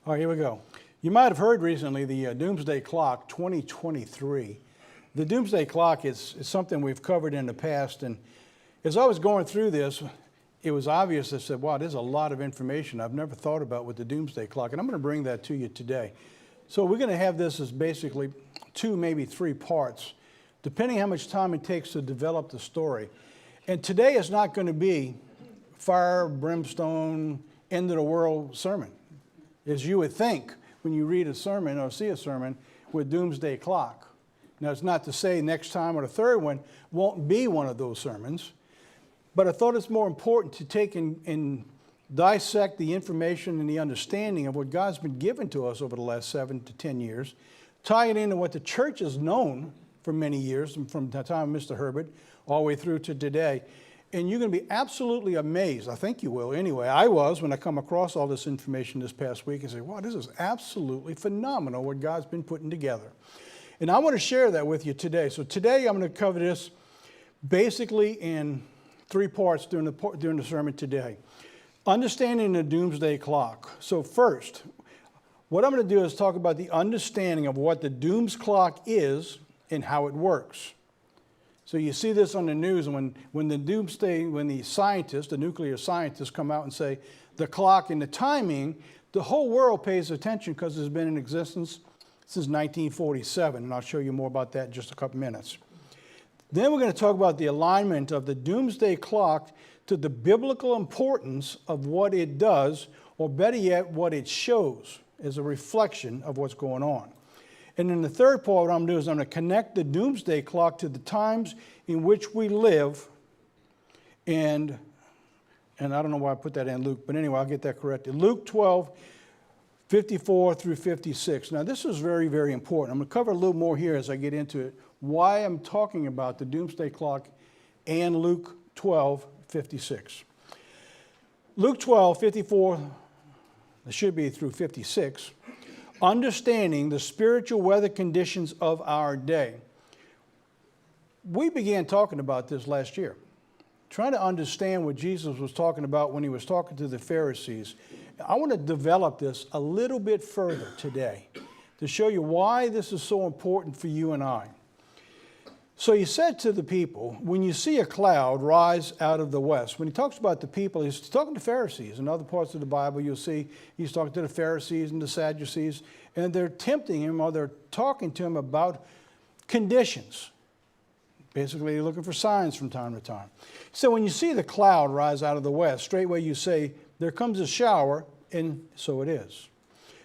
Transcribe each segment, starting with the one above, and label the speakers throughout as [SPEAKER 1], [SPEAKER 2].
[SPEAKER 1] All right, here we go. You might have heard recently the Doomsday Clock 2023. The Doomsday Clock is something we've covered in the past, and as I was going through this, it was obvious. I said, wow, there's a lot of information I've never thought about with the Doomsday Clock, and I'm going to bring that to you today. So we're going to have this as basically 2, maybe 3 parts, depending how much time it takes to develop the story. And today is not going to be fire, brimstone, end of the world sermon, as you would think when you read a sermon or see a sermon with Doomsday Clock. Now, it's not to say next time or the third one won't be one of those sermons, but I thought it's more important to take and dissect the information and the understanding of what God's been given to us over the last 7 to 10 years, tie it into what the church has known for many years, from the time of Mr. Herbert all the way through to today. And you're going to be absolutely amazed. I think you will anyway. I was when I come across all this information this past week and say, wow, this is absolutely phenomenal what God's been putting together. And I want to share that with you today. So today I'm going to cover this basically in 3 parts during the sermon today. Understanding the Doomsday Clock. So first, what I'm going to do is talk about the understanding of what the Dooms Clock is and how it works. So you see this on the news when the scientists, the nuclear scientists come out and say the clock and the timing, the whole world pays attention because it's been in existence since 1947. And I'll show you more about that in just a couple minutes. Then we're going to talk about the alignment of the Doomsday Clock to the biblical importance of what it does, or better yet, what it shows as a reflection of what's going on. And in the third part, what I'm going to do is I'm going to connect the Doomsday Clock to the times in which we live. And I don't know why I put that in Luke, but anyway, I'll get that corrected. Luke 12, 54 through 56. Now, this is very, very important. I'm going to cover a little more here as I get into it, why I'm talking about the Doomsday Clock and Luke 12, 56. Luke 12, 54, it should be through 56. Understanding the spiritual weather conditions of our day. We began talking about this last year, trying to understand what Jesus was talking about when he was talking to the Pharisees. I want to develop this a little bit further today to show you why this is so important for you and I. So he said to the people, when you see a cloud rise out of the west, when he talks about the people, he's talking to Pharisees. In other parts of the Bible, you'll see he's talking to the Pharisees and the Sadducees, and they're tempting him, or they're talking to him about conditions. Basically, they're looking for signs from time to time. So when you see the cloud rise out of the west, straightway you say, there comes a shower, and so it is.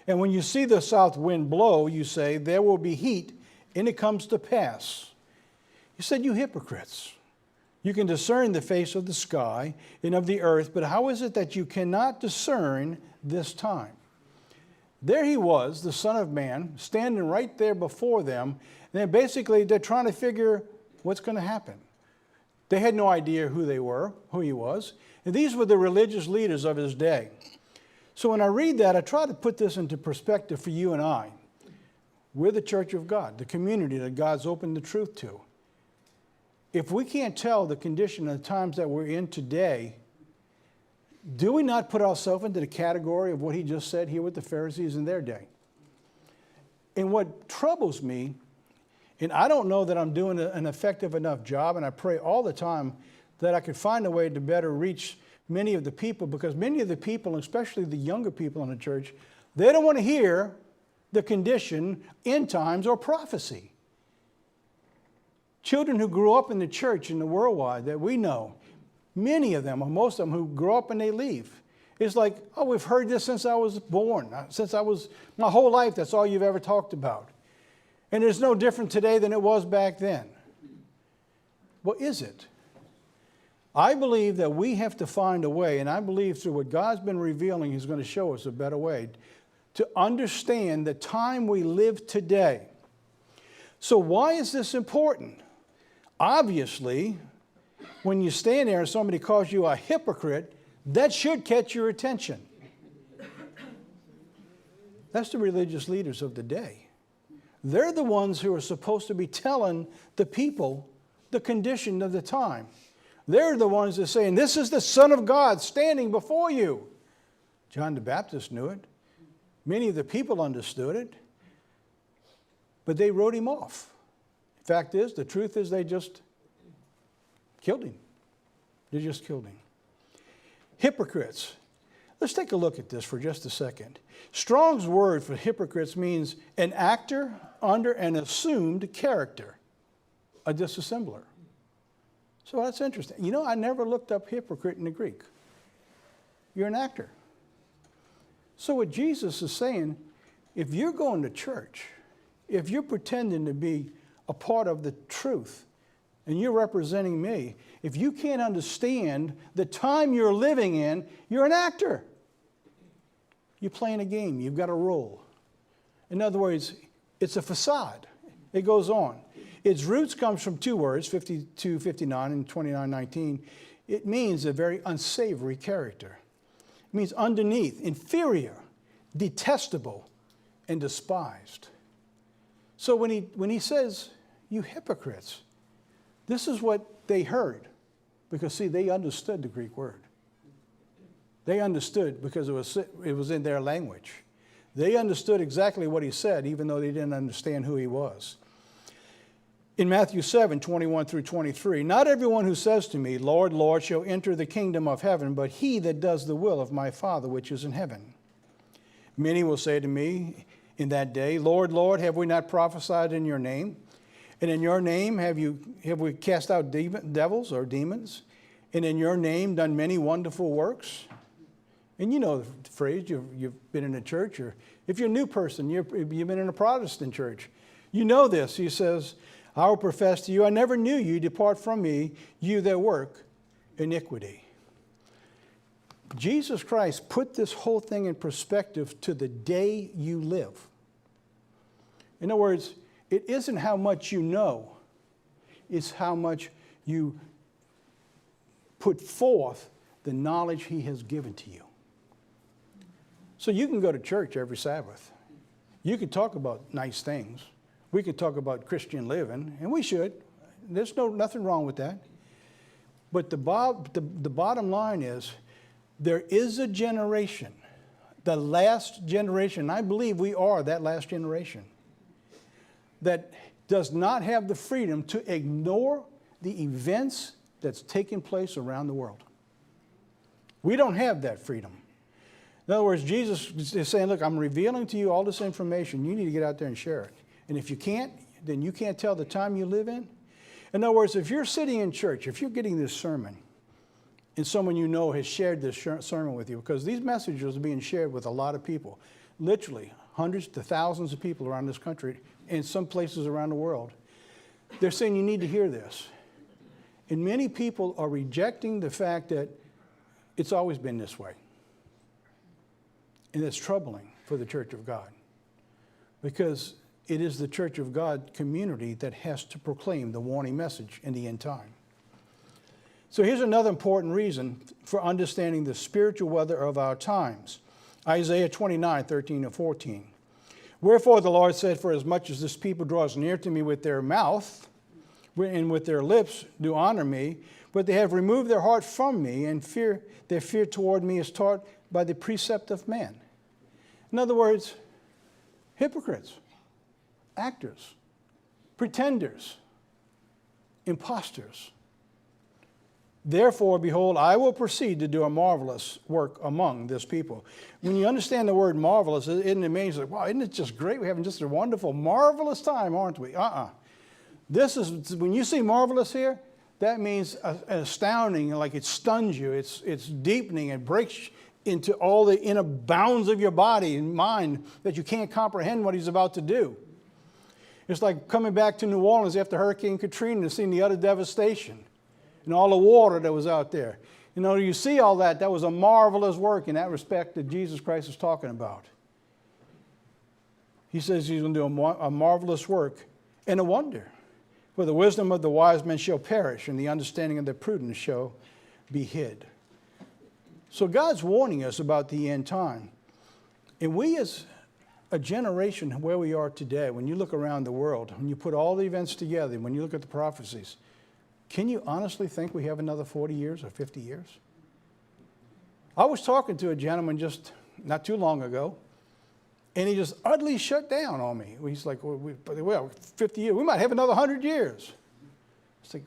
[SPEAKER 1] And when you see the south wind blow, you say, there will be heat, and it comes to pass. He said, you hypocrites, you can discern the face of the sky and of the earth, but how is it that you cannot discern this time? There he was, the Son of Man, standing right there before them, and then basically they're trying to figure what's going to happen. They had no idea who they were, who he was, and these were the religious leaders of his day. So when I read that, I try to put this into perspective for you and I. We're the church of God, the community that God's opened the truth to. If we can't tell the condition of the times that we're in today, do we not put ourselves into the category of what he just said here with the Pharisees in their day? And what troubles me, and I don't know that I'm doing an effective enough job, and I pray all the time that I could find a way to better reach many of the people, because many of the people, especially the younger people in the church, they don't want to hear the condition, end times, or prophecy. Children who grew up in the church in the worldwide that we know, many of them, or most of them, who grow up and they leave. It's like, oh, we've heard this since I was born. My whole life, that's all you've ever talked about. And it's no different today than it was back then. Well, is it? I believe that we have to find a way, and I believe through what God's been revealing, he's going to show us a better way to understand the time we live today. So why is this important? Obviously, when you stand there and somebody calls you a hypocrite, that should catch your attention. That's the religious leaders of the day. They're the ones who are supposed to be telling the people the condition of the time. They're the ones that are saying, this is the Son of God standing before you. John the Baptist knew it. Many of the people understood it, but they wrote him off. Fact is, the truth is they just killed him. They just killed him. Hypocrites. Let's take a look at this for just a second. Strong's word for hypocrites means an actor under an assumed character, a disassembler. So that's interesting. You know, I never looked up hypocrite in the Greek. You're an actor. So what Jesus is saying, if you're going to church, if you're pretending to be a part of the truth, and you're representing me, if you can't understand the time you're living in, you're an actor. You're playing a game. You've got a role. In other words, it's a facade. It goes on. Its roots comes from two words, 52:59 and 29:19. It means a very unsavory character. It means underneath, inferior, detestable, and despised. So when he says, you hypocrites, this is what they heard. Because, see, they understood the Greek word. They understood because it was in their language. They understood exactly what he said, even though they didn't understand who he was. In Matthew 7:21 through 23, not everyone who says to me, Lord, Lord, shall enter the kingdom of heaven, but he that does the will of my Father which is in heaven. Many will say to me in that day, Lord, Lord, have we not prophesied in your name? And in your name have we cast out devils or demons? And in your name done many wonderful works? And you know the phrase, you've been in a church, or if you're a new person, you've been in a Protestant church. You know this. He says, I will profess to you, I never knew you. Depart from me, you that work iniquity. Jesus Christ put this whole thing in perspective to the day you live. In other words, it isn't how much you know, it's how much you put forth the knowledge he has given to you. So you can go to church every Sabbath. You can talk about nice things. We can talk about Christian living, and we should. There's nothing wrong with that. But the bottom line is, there is a generation, the last generation, I believe we are that last generation, that does not have the freedom to ignore the events that's taking place around the world. We don't have that freedom. In other words, Jesus is saying, look, I'm revealing to you all this information. You need to get out there and share it. And if you can't, then you can't tell the time you live in. In other words, if you're sitting in church, if you're getting this sermon, and someone you know has shared this sermon with you, because these messages are being shared with a lot of people, literally hundreds to thousands of people around this country and some places around the world. They're saying you need to hear this. And many people are rejecting the fact that it's always been this way. And it's troubling for the Church of God, because it is the Church of God community that has to proclaim the warning message in the end time. So here's another important reason for understanding the spiritual weather of our times. Isaiah 29:13 and 14. Wherefore the Lord said, for as much as this people draws near to me with their mouth, and with their lips do honor me, but they have removed their heart from me, and their fear toward me is taught by the precept of man. In other words, hypocrites, actors, pretenders, imposters. Therefore, behold, I will proceed to do a marvelous work among this people. When you understand the word marvelous, isn't it amazing? Like, wow, isn't it just great? We're having just a wonderful, marvelous time, aren't we? This is, when you see marvelous here, that means astounding, like it stuns you. It's deepening. It breaks into all the inner bounds of your body and mind that you can't comprehend what he's about to do. It's like coming back to New Orleans after Hurricane Katrina and seeing the utter devastation and all the water that was out there. You know, you see all that. That was a marvelous work in that respect that Jesus Christ is talking about. He says he's going to do a marvelous work and a wonder. For the wisdom of the wise men shall perish, and the understanding of the prudent shall be hid. So God's warning us about the end time. And we as a generation where we are today, when you look around the world, when you put all the events together, when you look at the prophecies, can you honestly think we have another 40 years or 50 years? I was talking to a gentleman just not too long ago, And he just utterly shut down on me. He's like, well, 50 years, we might have another 100 years. I said,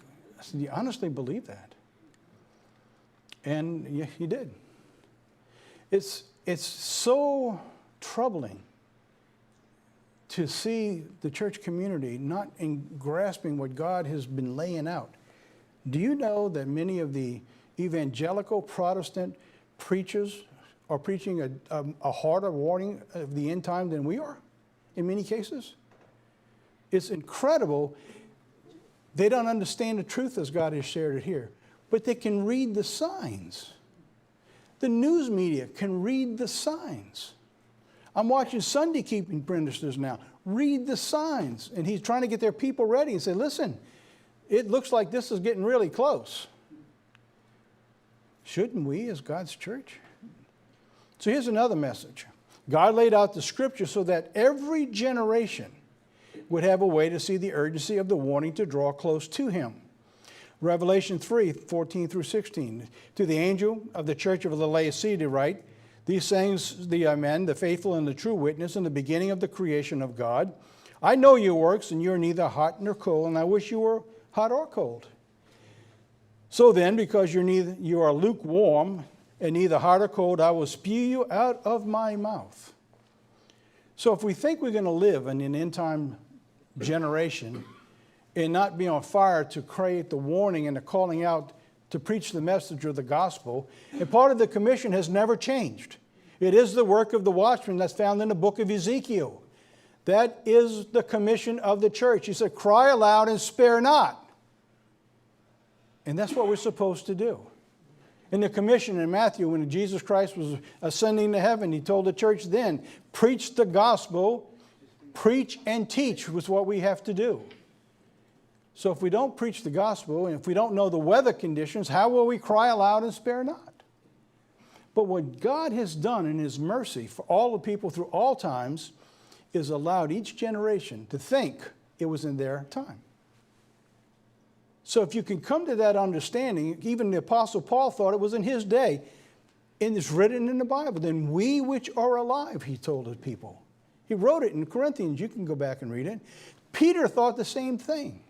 [SPEAKER 1] do you honestly believe that? And yeah, he did. It's so troubling to see the church community not in grasping what God has been laying out. Do you know that many of the evangelical Protestant preachers are preaching a harder warning of the end time than we are in many cases? It's incredible. They don't understand the truth as God has shared it here, but they can read the signs. The news media can read the signs. I'm watching Sunday keeping ministers now read the signs, and he's trying to get their people ready and say, listen, it looks like this is getting really close. Shouldn't we as God's church? So here's another message. God laid out the scripture so that every generation would have a way to see the urgency of the warning to draw close to him. Revelation 3:14 through 16. To the angel of the church of Laodicea write, these sayings, the Amen, the faithful and the true witness, in the beginning of the creation of God. I know your works, and you're neither hot nor cold, and I wish you were hot or cold. So then, because you are lukewarm and neither hot or cold, I will spew you out of my mouth. So if we think we're going to live in an end time generation and not be on fire to create the warning and the calling out to preach the message of the gospel, and part of the commission has never changed. It is the work of the watchman that's found in the book of Ezekiel. That is the commission of the church. He said, cry aloud and spare not. And that's what we're supposed to do. In the commission in Matthew, when Jesus Christ was ascending to heaven, he told the church then, preach the gospel, preach and teach was what we have to do. So if we don't preach the gospel, and if we don't know the weather conditions, how will we cry aloud and spare not? But what God has done in his mercy for all the people through all times is allowed each generation to think it was in their time. So if you can come to that understanding, even the Apostle Paul thought it was in his day, and it's written in the Bible, then we which are alive, he told his people. He wrote it in Corinthians. You can go back and read it. Peter thought the same thing.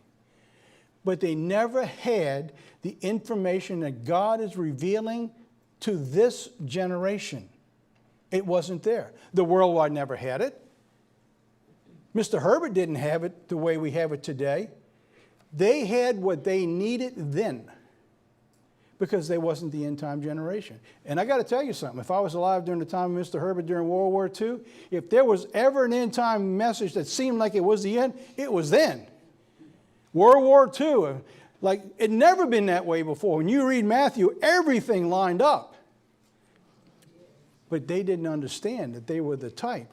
[SPEAKER 1] But they never had the information that God is revealing to this generation. It wasn't there. The worldwide never had it. Mr. Herbert didn't have it the way we have it today. They had what they needed then because they wasn't the end time generation. And I got to tell you something. If I was alive during the time of Mr. Herbert during World War II, if there was ever an end time message that seemed like it was the end, it was then. World War II, like it never been that way before. When you read Matthew, everything lined up. But they didn't understand that they were the type.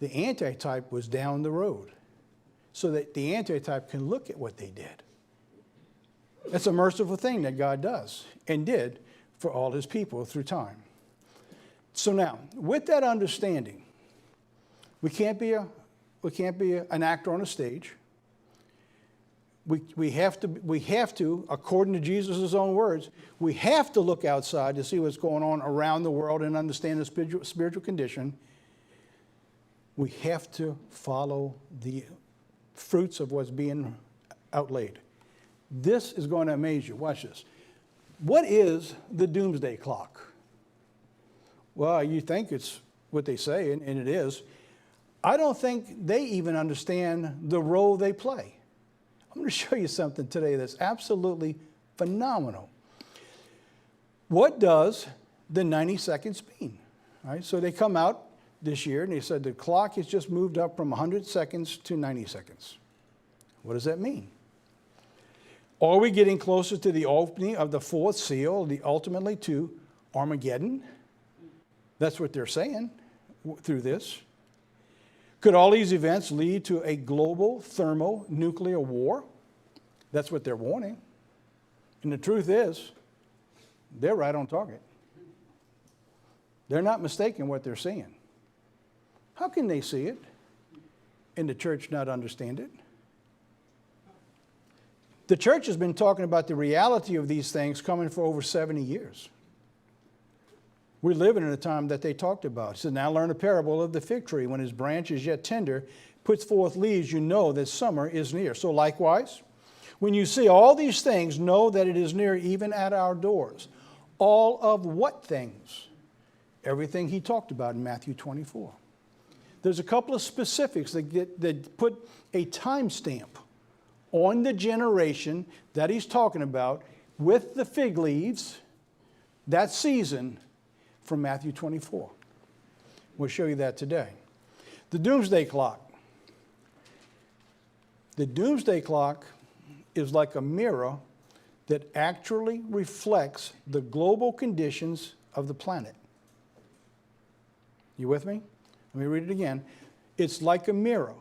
[SPEAKER 1] The antitype was down the road so that the antitype can look at what they did. That's a merciful thing that God does and did for all his people through time. So now, with that understanding, we can't be an actor on a stage. We have to, according to Jesus' own words, we have to look outside to see what's going on around the world and understand the spiritual condition. We have to follow the fruits of what's being outlaid. This is going to amaze you. Watch this. What is the doomsday clock? Well, you think it's what they say, and it is. I don't think they even understand the role they play. I'm going to show you something today that's absolutely phenomenal. What does the 90 seconds mean? All right, so they come out this year and they said the clock has just moved up from 100 seconds to 90 seconds. What does that mean? Are we getting closer to the opening of the fourth seal, ultimately to Armageddon? That's what they're saying through this. Could all these events lead to a global thermonuclear war? That's what they're warning. And the truth is, they're right on target. They're not mistaken what they're seeing. How can they see it and the church not understand it? The church has been talking about the reality of these things coming for over 70 years. We're living in a time that they talked about. It said, now learn a parable of the fig tree. When his branch is yet tender, puts forth leaves, you know that summer is near. So likewise, when you see all these things, know that it is near, even at our doors. All of what things? Everything he talked about in Matthew 24. There's a couple of specifics that put a timestamp on the generation that he's talking about with the fig leaves, that season from Matthew 24. We'll show you that today. The Doomsday Clock. The Doomsday Clock is like a mirror that actually reflects the global conditions of the planet. You with me? Let me read it again. It's like a mirror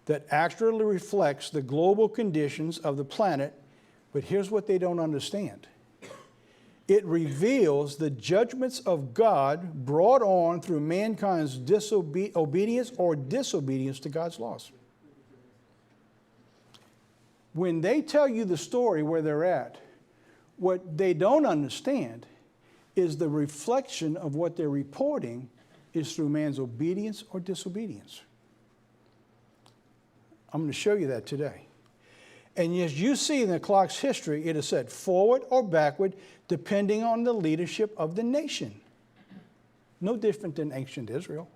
[SPEAKER 1] that actually reflects the global conditions of the planet, but here's what they don't understand. It reveals the judgments of God brought on through mankind's obedience or disobedience to God's laws. When they tell you the story where they're at, what they don't understand is the reflection of what they're reporting is through man's obedience or disobedience. I'm going to show you that today. And as you see in the clock's history, it is said forward or backward, depending on the leadership of the nation. No different than ancient Israel.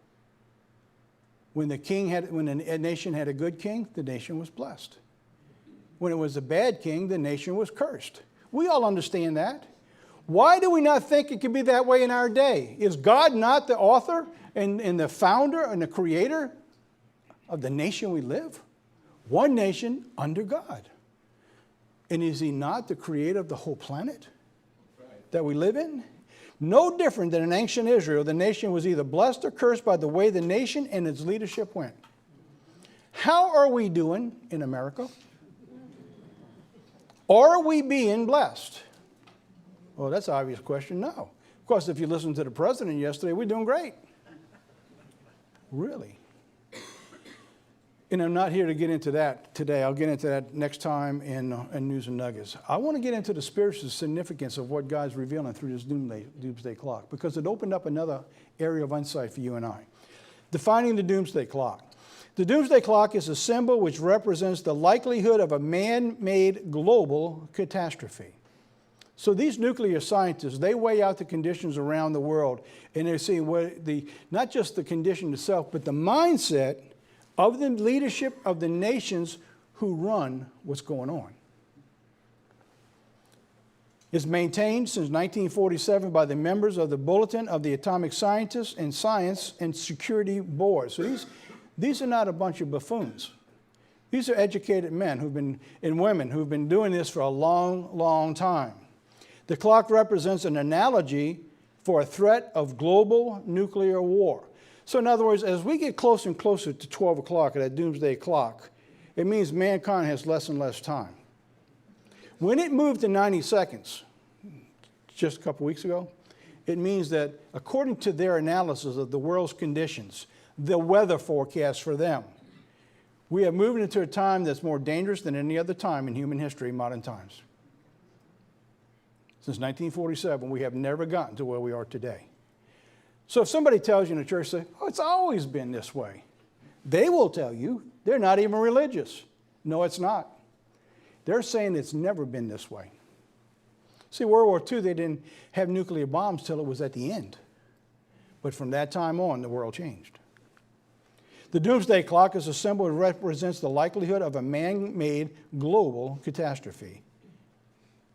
[SPEAKER 1] When the nation had a good king, the nation was blessed. When it was a bad king, the nation was cursed. We all understand that. Why do we not think it could be that way in our day? Is God not the author and the founder and the creator of the nation we live? One nation under God. And is he not the creator of the whole planet that we live in? No different than in ancient Israel, the nation was either blessed or cursed by the way the nation and its leadership went. How are we doing in America? Are we being blessed? Well, that's an obvious question. No. Of course, if you listened to the president yesterday, we're doing great. Really. And I'm not here to get into that today. I'll get into that next time in News and Nuggets. I want to get into the spiritual significance of what God's revealing through this Doomsday Clock, because it opened up another area of insight for you and I. Defining the Doomsday Clock. The Doomsday Clock is a symbol which represents the likelihood of a man-made global catastrophe. So these nuclear scientists, they weigh out the conditions around the world, and they're seeing not just the condition itself, but the mindset of the leadership of the nations who run what's going on. It's maintained since 1947 by the members of the Bulletin of the Atomic Scientists and Science and Security Board. So these are not a bunch of buffoons. These are educated men and women who've been doing this for a long, long time. The clock represents an analogy for a threat of global nuclear war. So in other words, as we get closer and closer to 12 o'clock at that doomsday clock, it means mankind has less and less time. When it moved to 90 seconds, just a couple weeks ago, it means that according to their analysis of the world's conditions, the weather forecast for them, we are moving into a time that's more dangerous than any other time in human history, modern times. Since 1947, we have never gotten to where we are today. So if somebody tells you in the church, say, oh, it's always been this way, they will tell you they're not even religious. No, it's not. They're saying it's never been this way. See, World War II, they didn't have nuclear bombs till it was at the end. But from that time on, the world changed. The Doomsday Clock is a symbol that represents the likelihood of a man-made global catastrophe.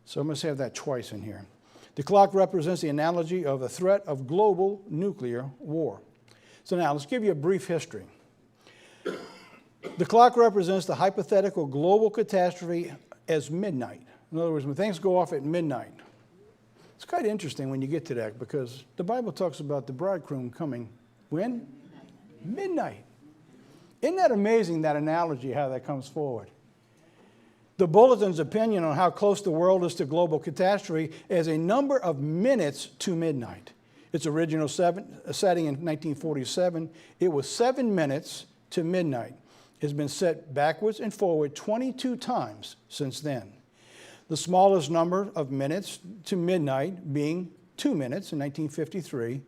[SPEAKER 1] So I must have that twice in here. The clock represents the analogy of a threat of global nuclear war. So now let's give you a brief history. The clock represents the hypothetical global catastrophe as midnight. In other words, when things go off at midnight. It's quite interesting when you get to that, because the Bible talks about the bridegroom coming when? Midnight. Isn't that amazing, that analogy, how that comes forward? The Bulletin's opinion on how close the world is to global catastrophe is a number of minutes to midnight. Its original setting in 1947, it was 7 minutes to midnight. It's been set backwards and forward 22 times since then. The smallest number of minutes to midnight being 2 minutes in 1953,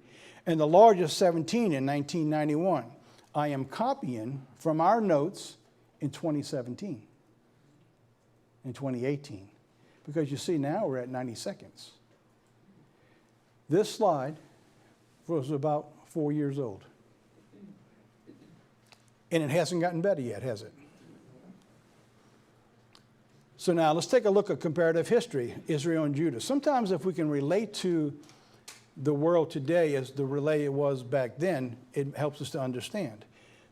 [SPEAKER 1] and the largest 17 in 1991. I am copying from our notes in 2017, in 2018, because you see now we're at 90 seconds. This slide was about 4 years old. And it hasn't gotten better yet, has it? So now let's take a look at comparative history, Israel and Judah. Sometimes if we can relate to the world today as the relay it was back then, it helps us to understand.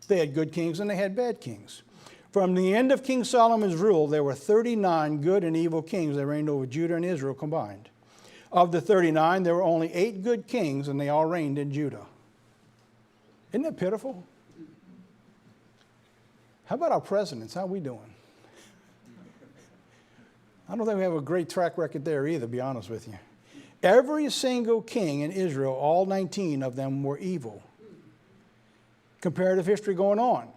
[SPEAKER 1] They had good kings and they had bad kings. From the end of King Solomon's rule, there were 39 good and evil kings that reigned over Judah and Israel combined. Of the 39, there were only 8 good kings, and they all reigned in Judah. Isn't that pitiful? How about our presidents? How are we doing? I don't think we have a great track record there either, to be honest with you. Every single king in Israel, all 19 of them were evil. Comparative history going on.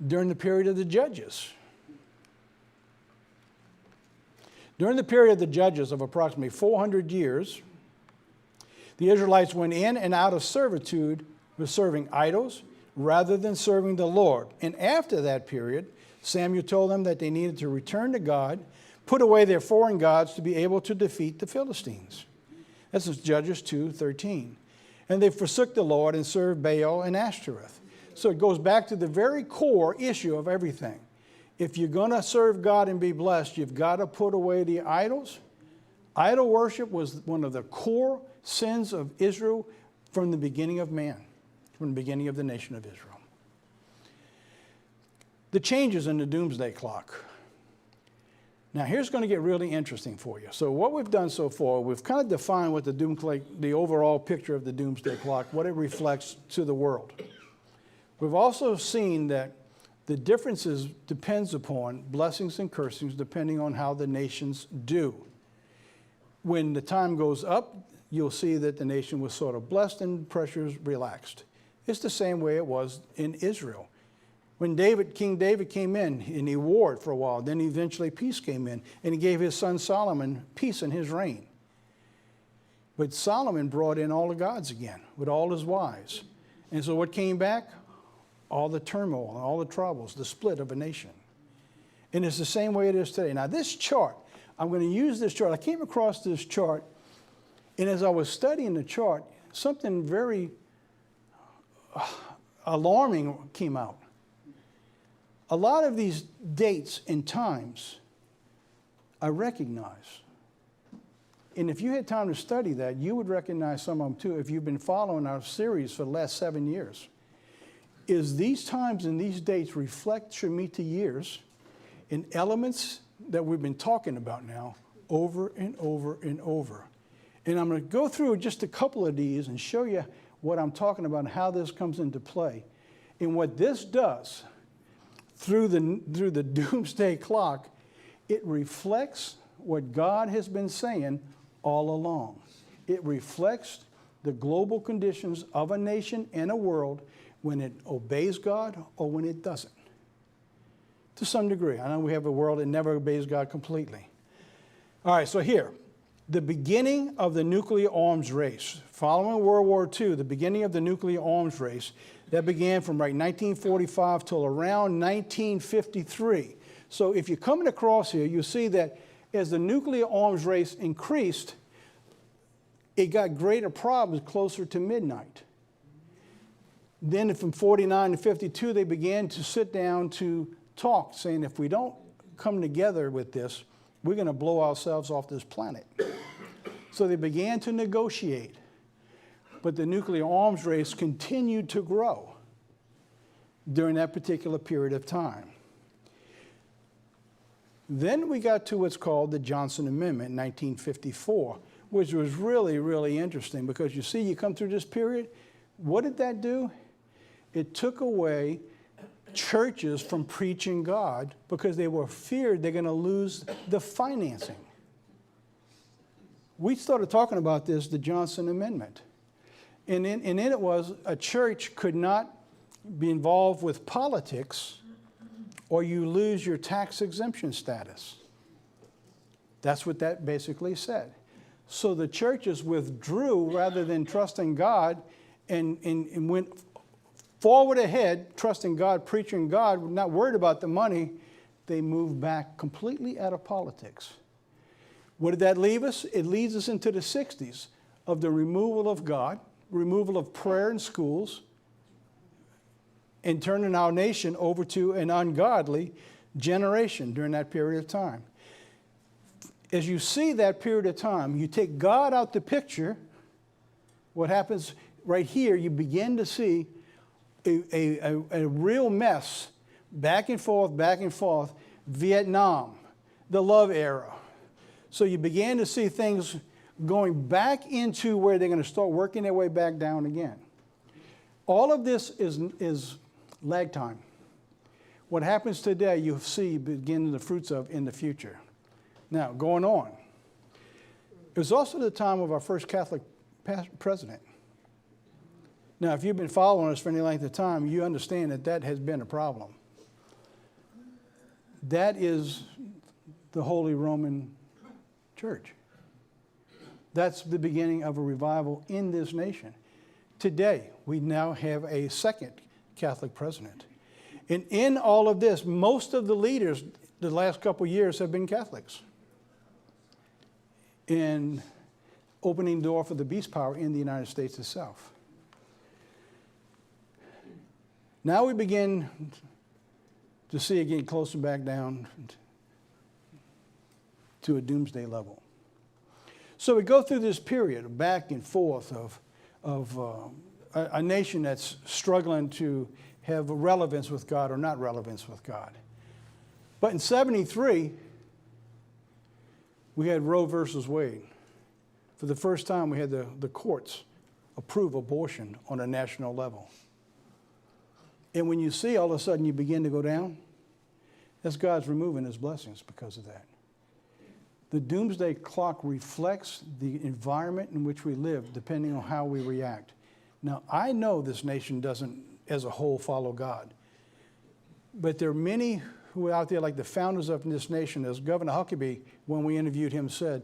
[SPEAKER 1] During the period of the Judges. During the period of the Judges of approximately 400 years, the Israelites went in and out of servitude with serving idols rather than serving the Lord. And after that period, Samuel told them that they needed to return to God, put away their foreign gods to be able to defeat the Philistines. This is Judges 2:13. And they forsook the Lord and served Baal and Ashtoreth. So it goes back to the very core issue of everything. If you're going to serve God and be blessed, you've got to put away the idols. Idol worship was one of the core sins of Israel from the beginning of man, from the beginning of the nation of Israel. The changes in the Doomsday Clock. Now, here's going to get really interesting for you. So what we've done so far, we've kind of defined what the overall picture of the Doomsday Clock, what it reflects to the world. We've also seen that the differences depends upon blessings and cursings depending on how the nations do. When the time goes up, you'll see that the nation was sort of blessed and pressures relaxed. It's the same way it was in Israel. When King David came in and he warred for a while, then eventually peace came in and he gave his son Solomon peace in his reign. But Solomon brought in all the gods again with all his wives. And so what came back? All the turmoil, all the troubles, the split of a nation. And it's the same way it is today. Now this chart, I'm going to use this chart. I came across this chart, and as I was studying the chart, something very alarming came out. A lot of these dates and times I recognize. And if you had time to study that, you would recognize some of them too if you've been following our series for the last 7 years. Is these times and these dates reflect Shemitah years in elements that we've been talking about now over and over and over. And I'm going to go through just a couple of these and show you what I'm talking about and how this comes into play. And what this does through the Doomsday Clock, it reflects what God has been saying all along. It reflects the global conditions of a nation and a world when it obeys God or when it doesn't. To some degree. I know we have a world that never obeys God completely. All right, so here, the beginning of the nuclear arms race. Following World War II, the beginning of the nuclear arms race, that began from right 1945 till around 1953. So if you're coming across here, you see that as the nuclear arms race increased, it got greater problems closer to midnight. Then from 49 to 52, they began to sit down to talk, saying if we don't come together with this, we're going to blow ourselves off this planet. So they began to negotiate. But the nuclear arms race continued to grow during that particular period of time. Then we got to what's called the Johnson Amendment in 1954, which was really, really interesting because you see, you come through this period, what did that do? It took away churches from preaching God because they were feared they're going to lose the financing. We started talking about this, the Johnson Amendment. And in it was a church could not be involved with politics or you lose your tax exemption status. That's what that basically said. So the churches withdrew rather than trusting God and went forward ahead, trusting God, preaching God, not worried about the money. They moved back completely out of politics. What did that leave us? It leads us into the 60s of the removal of God, removal of prayer in schools, and turning our nation over to an ungodly generation during that period of time. As you see that period of time, you take God out the picture, what happens right here, you begin to see a real mess, back and forth, Vietnam, the love era. So you began to see things going back into where they're going to start working their way back down again. All of this is lag time. What happens today, you'll see begin the fruits of in the future. Now, going on. It was also the time of our first Catholic president. Now, if you've been following us for any length of time, you understand that that has been a problem. That is the Holy Roman Church. That's the beginning of a revival in this nation. Today, we now have a second Catholic president. And in all of this, most of the leaders the last couple of years have been Catholics. In opening door for the beast power in the United States itself. Now we begin to see it getting closer back down to a doomsday level. So we go through this period of back and forth of a nation that's struggling to have relevance with God or not relevance with God. But in 73, we had Roe versus Wade. For the first time, we had the courts approve abortion on a national level. And when you see all of a sudden you begin to go down, that's God's removing his blessings because of that. The doomsday clock reflects the environment in which we live, depending on how we react. Now, I know this nation doesn't, as a whole, follow God. But there are many who are out there, like the founders of this nation, as Governor Huckabee, when we interviewed him, said,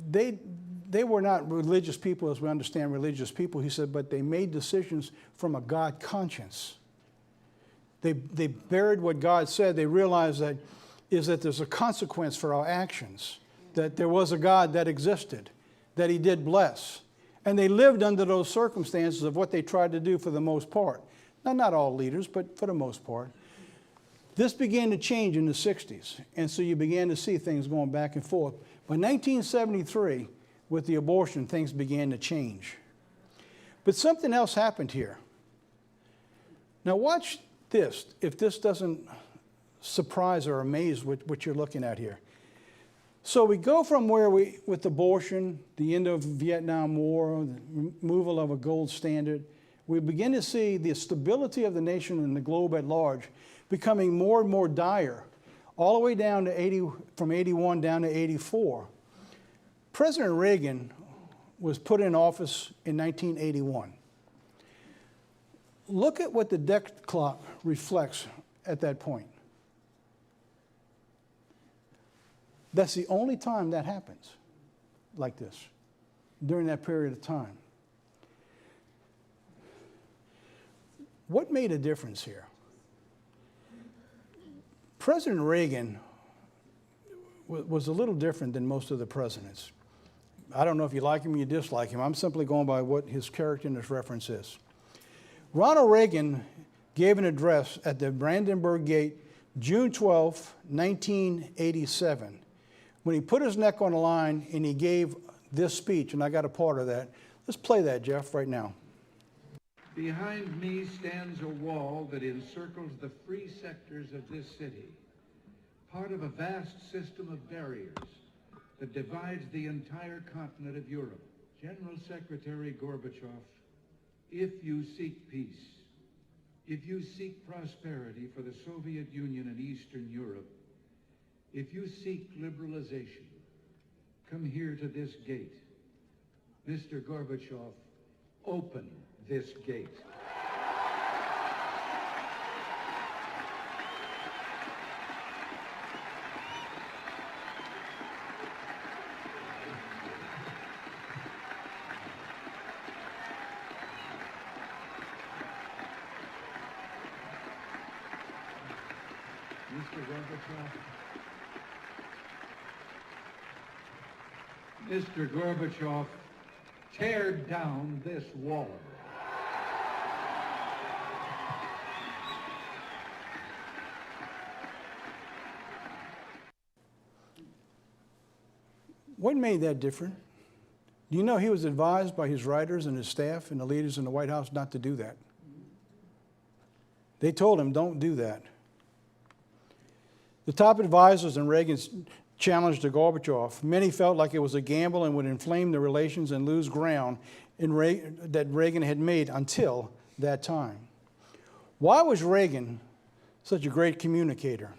[SPEAKER 1] they were not religious people as we understand religious people, he said, but they made decisions from a God conscience. They buried what God said. They realized that there's a consequence for our actions, that there was a God that existed, that he did bless. And they lived under those circumstances of what they tried to do for the most part. Now, not all leaders, but for the most part. This began to change in the 60s, and so you began to see things going back and forth. By 1973, with the abortion, things began to change. But something else happened here. Now watch this, if this doesn't surprise or amaze what you're looking at here. So we go from where with abortion, the end of Vietnam War, the removal of a gold standard, we begin to see the stability of the nation and the globe at large becoming more and more dire, all the way down to from 81 down to 84. President Reagan was put in office in 1981. Look at what the death clock reflects at that point. That's the only time that happens like this, during that period of time. What made a difference here? President Reagan was a little different than most of the presidents. I don't know if you like him or you dislike him. I'm simply going by what his character and his reference is. Ronald Reagan gave an address at the Brandenburg Gate, June 12, 1987, when he put his neck on the line and he gave this speech, and I got a part of that. Let's play that, Jeff, right now.
[SPEAKER 2] Behind me stands a wall that encircles the free sectors of this city, part of a vast system of barriers that divides the entire continent of Europe. General Secretary Gorbachev, if you seek peace, if you seek prosperity for the Soviet Union and Eastern Europe, if you seek liberalization, come here to this gate. Mr. Gorbachev, open this gate. Gorbachev. Mr. Gorbachev, tear down this wall.
[SPEAKER 1] What made that different? Do you know he was advised by his writers and his staff and the leaders in the White House not to do that? They told him, don't do that. The top advisors in Reagan's challenge to Gorbachev, many felt like it was a gamble and would inflame the relations and lose ground that Reagan had made until that time. Why was Reagan such a great communicator?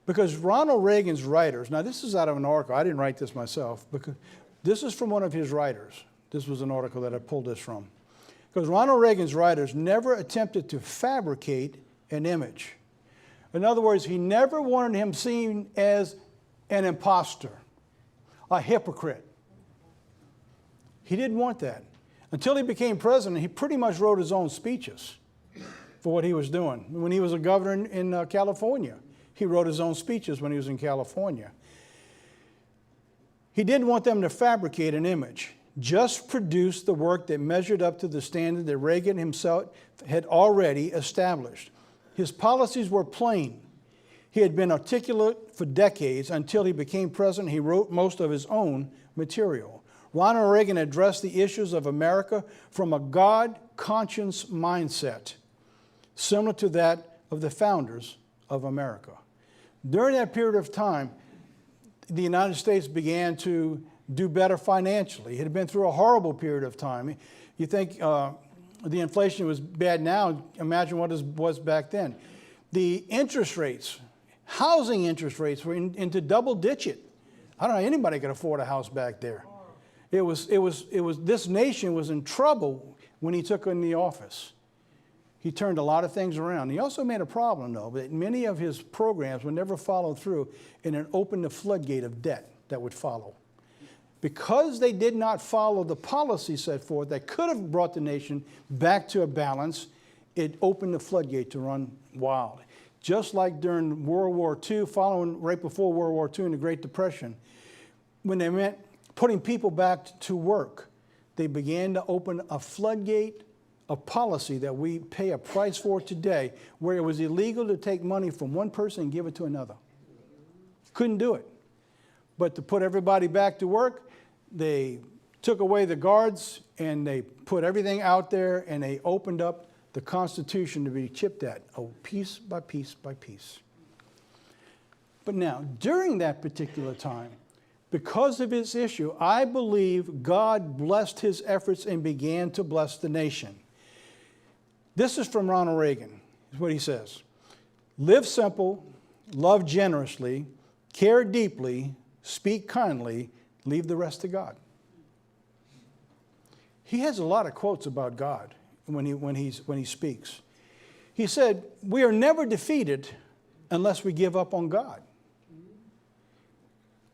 [SPEAKER 1] Because Ronald Reagan's writers, now this is out of an article, I didn't write this myself, because this is from one of his writers. This was an article that I pulled this from. Because Ronald Reagan's writers never attempted to fabricate an image. In other words, he never wanted him seen as an imposter, a hypocrite. He didn't want that. Until he became president, he pretty much wrote his own speeches for what he was doing. When he was a governor in California, he wrote his own speeches when he was in California. He didn't want them to fabricate an image, just produce the work that measured up to the standard that Reagan himself had already established. His policies were plain. He had been articulate for decades. Until he became president, he wrote most of his own material. Ronald Reagan addressed the issues of America from a God-conscious mindset, similar to that of the founders of America. During that period of time, the United States began to do better financially. It had been through a horrible period of time. You think the inflation was bad now, imagine what it was back then. The interest rates, housing interest rates were into double digit. I don't know anybody could afford a house back there. This nation was in trouble when he took in the office. He turned a lot of things around. He also made a problem, though, that many of his programs were never followed through, and it opened the floodgate of debt that would follow. Because they did not follow the policy set forth that could have brought the nation back to a balance, it opened the floodgate to run wild. Just like during World War II, right before World War II and the Great Depression, when they meant putting people back to work, they began to open a floodgate of policy that we pay a price for today, where it was illegal to take money from one person and give it to another. Couldn't do it. But to put everybody back to work, they took away the guards and they put everything out there and they opened up the Constitution to be chipped at, piece by piece by piece. But now, during that particular time, because of his issue, I believe God blessed his efforts and began to bless the nation. This is from Ronald Reagan, is what he says. Live simple, love generously, care deeply, speak kindly, leave the rest to God. He has a lot of quotes about God when he speaks. He said, we are never defeated unless we give up on God.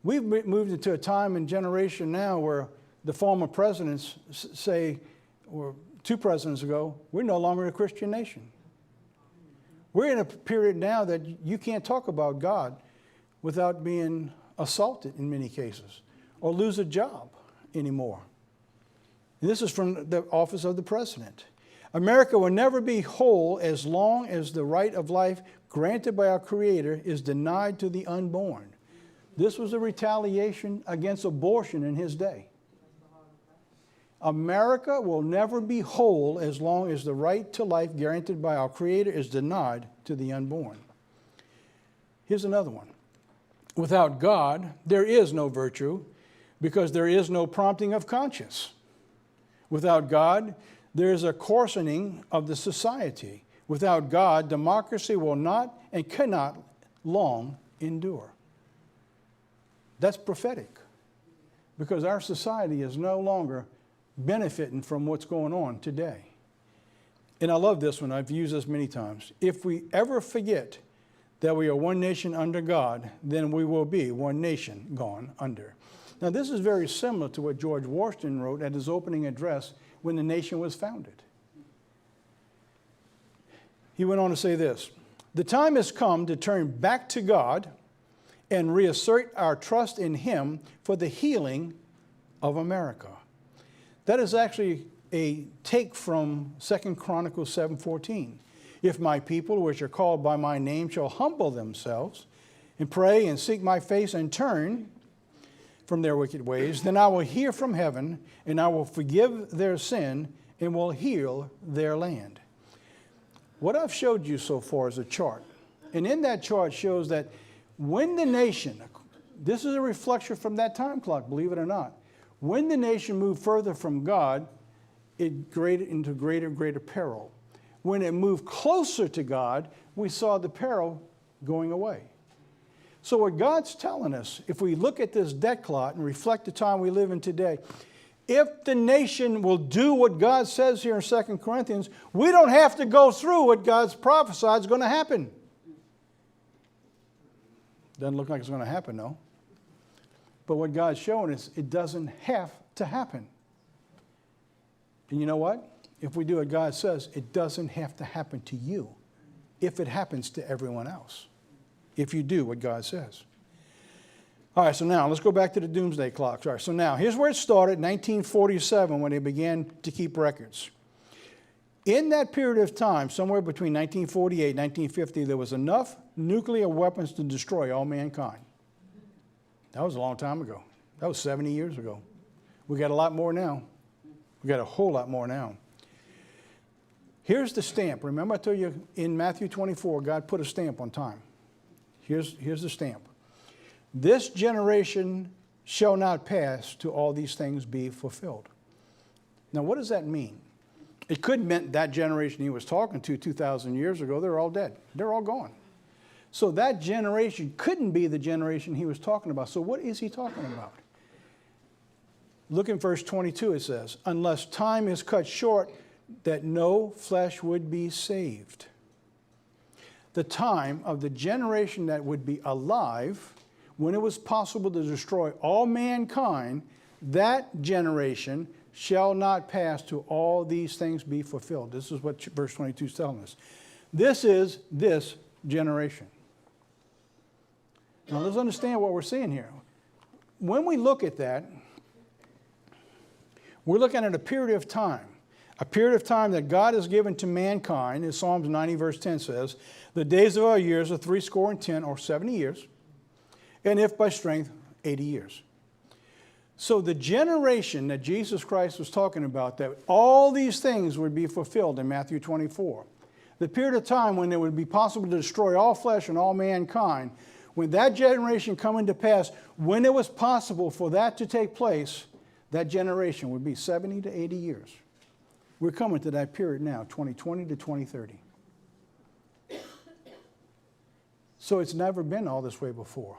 [SPEAKER 1] We've moved into a time and generation now where the former presidents say, or 2 presidents ago, we're no longer a Christian nation. We're in a period now that you can't talk about God without being assaulted in many cases or lose a job anymore. And this is from the office of the president. America will never be whole as long as the right of life granted by our Creator is denied to the unborn. This was a retaliation against abortion in his day. America will never be whole as long as the right to life granted by our Creator is denied to the unborn. Here's another one. Without God, there is no virtue because there is no prompting of conscience. Without God, there is a coarsening of the society. Without God, democracy will not and cannot long endure. That's prophetic because our society is no longer benefiting from what's going on today. And I love this one. I've used this many times. If we ever forget that we are one nation under God, then we will be one nation gone under. Now, this is very similar to what George Washington wrote at his opening address when the nation was founded. He went on to say this, The time has come to turn back to God and reassert our trust in Him for the healing of America. That is actually a take from 2 Chronicles 7:14. If my people, which are called by my name, shall humble themselves and pray and seek my face and turn from their wicked ways, then I will hear from heaven and I will forgive their sin and will heal their land. What I've showed you so far is a chart. And in that chart shows that when the nation, this is a reflection from that time clock, believe it or not, when the nation moved further from God, it graded into greater and greater peril. When it moved closer to God, we saw the peril going away. So what God's telling us, if we look at this debt clock and reflect the time we live in today, if the nation will do what God says here in 2 Corinthians, we don't have to go through what God's prophesied is going to happen. Doesn't look like it's going to happen, though. But what God's showing us, it doesn't have to happen. And you know what? If we do what God says, it doesn't have to happen to you if it happens to everyone else. If you do what God says. All right, so now let's go back to the Doomsday clocks. All right, so now here's where it started, 1947, when they began to keep records. In that period of time, somewhere between 1948 and 1950, there was enough nuclear weapons to destroy all mankind. That was a long time ago. That was 70 years ago. We got a lot more now. We got a whole lot more now. Here's the stamp. Remember I told you in Matthew 24, God put a stamp on time. Here's the stamp. This generation shall not pass till all these things be fulfilled. Now, what does that mean? It could have meant that generation he was talking to 2,000 years ago, they're all dead. They're all gone. So that generation couldn't be the generation he was talking about. So what is he talking about? Look in verse 22, it says, unless time is cut short, that no flesh would be saved. The time of the generation that would be alive when it was possible to destroy all mankind, that generation shall not pass till all these things be fulfilled. This is what verse 22 is telling us. This is this generation. Now let's understand what we're seeing here. When we look at that, we're looking at a period of time that God has given to mankind, as Psalms 90 verse 10 says, the days of our years are 70 or 70 years, and if by strength, 80 years. So the generation that Jesus Christ was talking about, that all these things would be fulfilled in Matthew 24, the period of time when it would be possible to destroy all flesh and all mankind, when that generation come into pass, when it was possible for that to take place, that generation would be 70 to 80 years. We're coming to that period now, 2020 to 2030. So it's never been all this way before.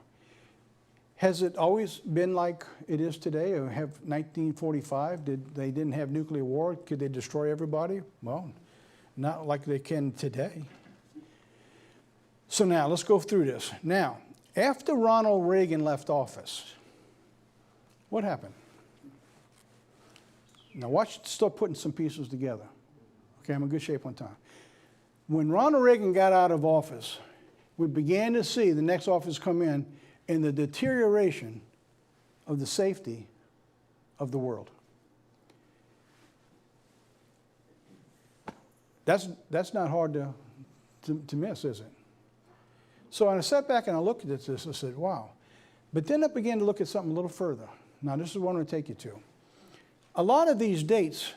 [SPEAKER 1] Has it always been like it is today? Or have 1945, they didn't have nuclear war? Could they destroy everybody? Well, not like they can today. So now, let's go through this. Now, after Ronald Reagan left office, what happened? Now watch, start putting some pieces together. Okay, I'm in good shape on time. When Ronald Reagan got out of office, we began to see the next office come in and the deterioration of the safety of the world. That's not hard to miss, is it? So I sat back and I looked at this and said, wow. But then I began to look at something a little further. Now this is what I'm going to take you to. A lot of these dates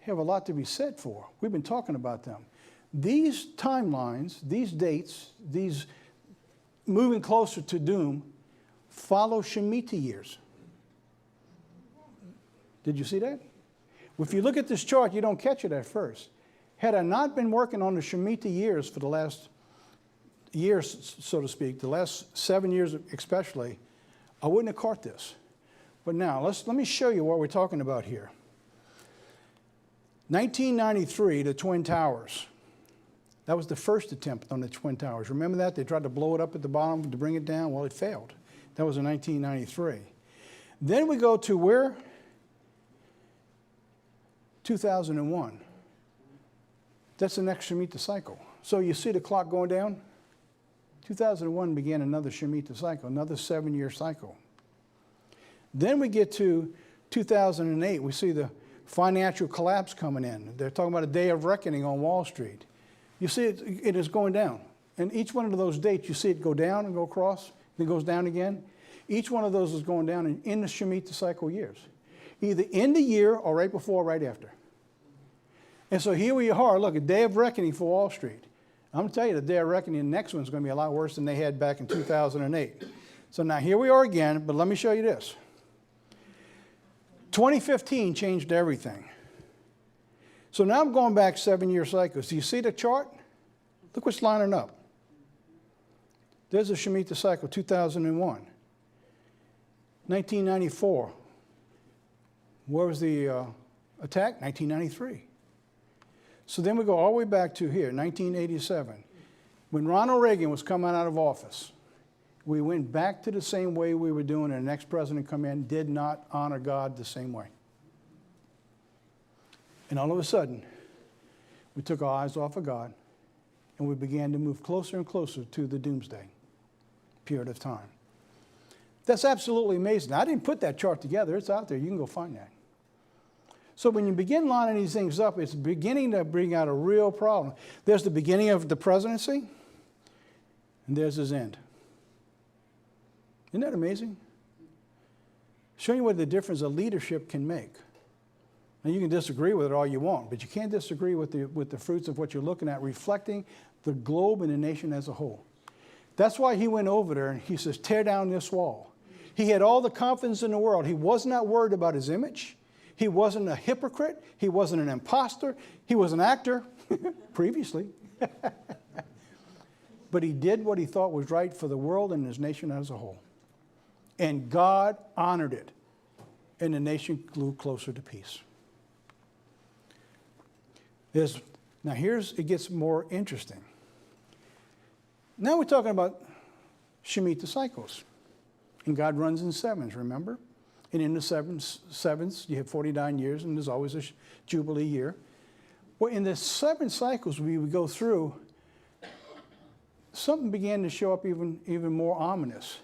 [SPEAKER 1] have a lot to be said for. We've been talking about them. These timelines, these dates, these moving closer to doom, follow Shemitah years. Did you see that? If you look at this chart, you don't catch it at first. Had I not been working on the Shemitah years for the last years, so to speak, the last 7 years especially, I wouldn't have caught this. But now, let me show you what we're talking about here. 1993, the Twin Towers. That was the first attempt on the Twin Towers. Remember that? They tried to blow it up at the bottom to bring it down. Well, it failed. That was in 1993. Then we go to where? 2001. That's the next Shemitah cycle. So you see the clock going down? 2001 began another Shemitah cycle, another 7-year cycle. Then we get to 2008. We see the financial collapse coming in. They're talking about a day of reckoning on Wall Street. You see it is going down. And each one of those dates, you see it go down and go across, then it goes down again. Each one of those is going down in the Shemitah cycle years. Either in the year or right before or right after. And so here we are, look, a day of reckoning for Wall Street. I'm going to tell you, the day of reckoning, the next one's going to be a lot worse than they had back in 2008. So now here we are again, but let me show you this. 2015 changed everything. So now I'm going back 7-year cycles. Do you see the chart? Look what's lining up. There's a Shemitah cycle, 2001. 1994. Where was the attack? 1993. So then we go all the way back to here, 1987. When Ronald Reagan was coming out of office, we went back to the same way we were doing, and the next president come in did not honor God the same way. And all of a sudden, we took our eyes off of God, and we began to move closer and closer to the doomsday period of time. That's absolutely amazing. I didn't put that chart together. It's out there. You can go find that. So when you begin lining these things up, it's beginning to bring out a real problem. There's the beginning of the presidency, and there's his end. Isn't that amazing? Showing you what the difference of leadership can make. Now, you can disagree with it all you want, but you can't disagree with the fruits of what you're looking at, reflecting the globe and the nation as a whole. That's why he went over there and he says, tear down this wall. He had all the confidence in the world. He was not worried about his image. He wasn't a hypocrite. He wasn't an imposter. He was an actor previously. But he did what he thought was right for the world and his nation as a whole. And God honored it. And the nation grew closer to peace. Now it gets more interesting. Now we're talking about Shemitah cycles. And God runs in sevens, remember? And in the sevens, you have 49 years, and there's always a Jubilee year. Well, in the 7 cycles we would go through, something began to show up even more ominous.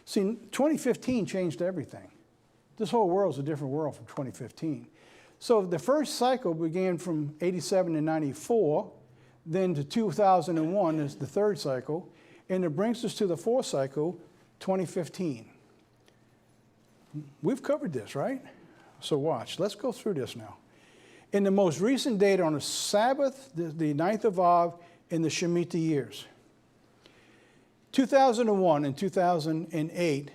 [SPEAKER 1] See, 2015 changed everything. This whole world's a different world from 2015. So the first cycle began from 87 to 94, then to 2001 is the third cycle, and it brings us to the fourth cycle, 2015. We've covered this, right? So watch. Let's go through this now. In the most recent date on the Sabbath, the 9th of Av, in the Shemitah years. 2001 and 2008,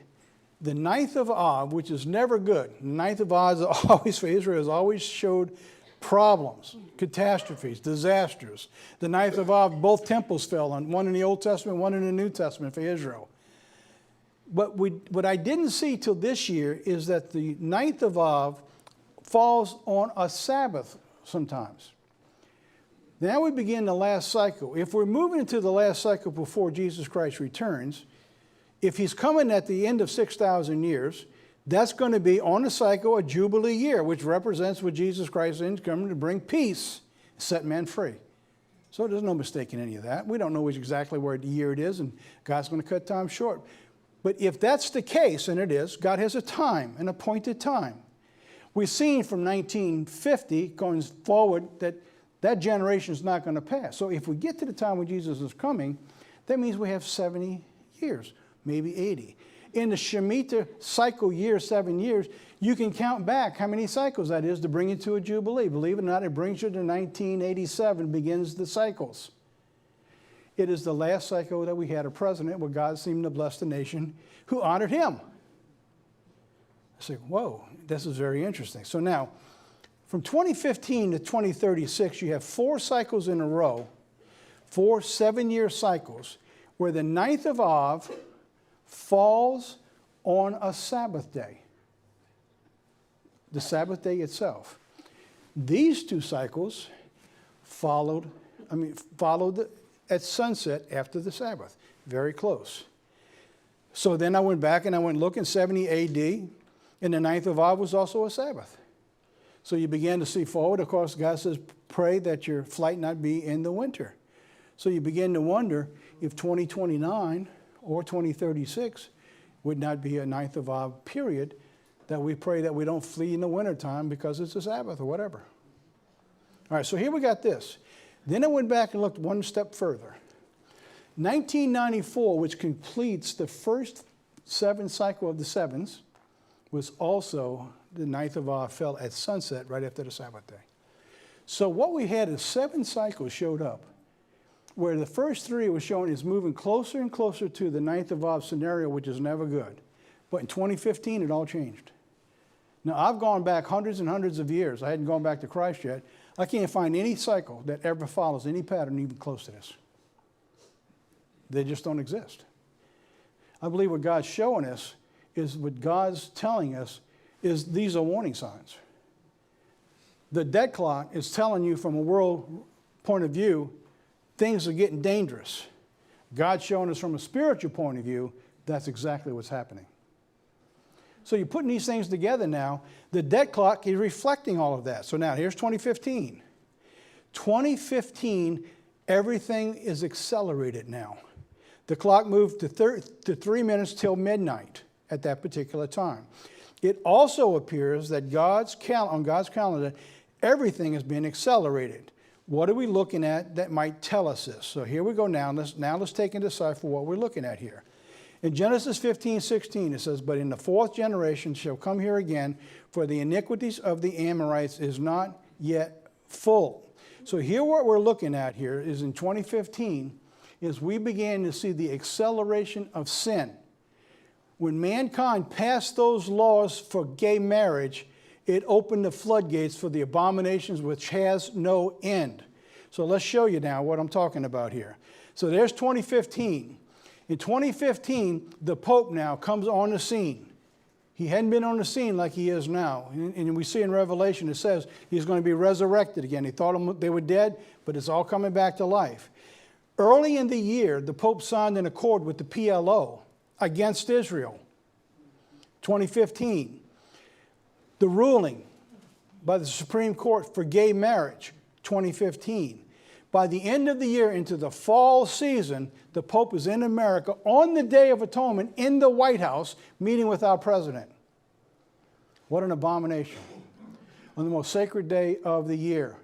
[SPEAKER 1] the 9th of Av, which is never good. The 9th of Av is always, for Israel, has always showed problems, catastrophes, disasters. The 9th of Av, both temples fell, one in the Old Testament, one in the New Testament for Israel. But what I didn't see till this year is that the 9th of Av falls on a Sabbath sometimes. Now we begin the last cycle. If we're moving into the last cycle before Jesus Christ returns, if he's coming at the end of 6,000 years, that's going to be on the cycle a Jubilee year, which represents what Jesus Christ is coming to bring peace, set man free. So there's no mistake in any of that. We don't know exactly where the year it is, and God's going to cut time short. But if that's the case, and it is, God has a time, an appointed time. We've seen from 1950 going forward that generation is not going to pass. So if we get to the time when Jesus is coming, that means we have 70 years, maybe 80. In the Shemitah cycle year, 7 years, you can count back how many cycles that is to bring you to a Jubilee. Believe it or not, it brings you to 1987, begins the cycles. It is the last cycle that we had a president where God seemed to bless the nation who honored him. I say, whoa, this is very interesting. So now, from 2015 to 2036, you have 4 cycles in a row, 4 7-year cycles, where the 9th of Av falls on a Sabbath day. The Sabbath day itself. These 2 cycles followed at sunset after the Sabbath. Very close. So then I went back and I went looking, 70 AD, and the 9th of Av was also a Sabbath. So you began to see forward. Of course, God says, pray that your flight not be in the winter. So you begin to wonder if 2029 or 2036 would not be a ninth of Av period that we pray that we don't flee in the wintertime because it's a Sabbath or whatever. All right, so here we got this. Then I went back and looked one step further. 1994, which completes the first 7 cycle of the sevens, was also the ninth of Av fell at sunset right after the Sabbath day. So what we had is 7 cycles showed up, where the first 3 was showing is moving closer and closer to the ninth of Av scenario, which is never good. But in 2015, it all changed. Now, I've gone back hundreds and hundreds of years. I hadn't gone back to Christ yet. I can't find any cycle that ever follows any pattern even close to this. They just don't exist. I believe what God's showing us is what God's telling us is these are warning signs. The dead clock is telling you from a world point of view, things are getting dangerous. God's showing us from a spiritual point of view, that's exactly what's happening. So you're putting these things together now. The dead clock is reflecting all of that. So now here's 2015. 2015, everything is accelerated now. The clock moved to 3 minutes till midnight at that particular time. It also appears that on God's calendar, everything has been accelerated. What are we looking at that might tell us this? So here we go now. Let's take and decipher what we're looking at here. In Genesis 15:16, it says, "But in the 4th generation shall come here again, for the iniquities of the Amorites is not yet full." So here what we're looking at here is in 2015, is we began to see the acceleration of sin. When mankind passed those laws for gay marriage, it opened the floodgates for the abominations which has no end. So let's show you now what I'm talking about here. So there's 2015. In 2015, the Pope now comes on the scene. He hadn't been on the scene like he is now. And we see in Revelation, it says he's going to be resurrected again. He thought they were dead, but it's all coming back to life. Early in the year, the Pope signed an accord with the PLO against Israel. 2015. The ruling by the Supreme Court for gay marriage, 2015. By the end of the year into the fall season, the Pope is in America on the Day of Atonement in the White House meeting with our president. What an abomination. On the most sacred day of the year.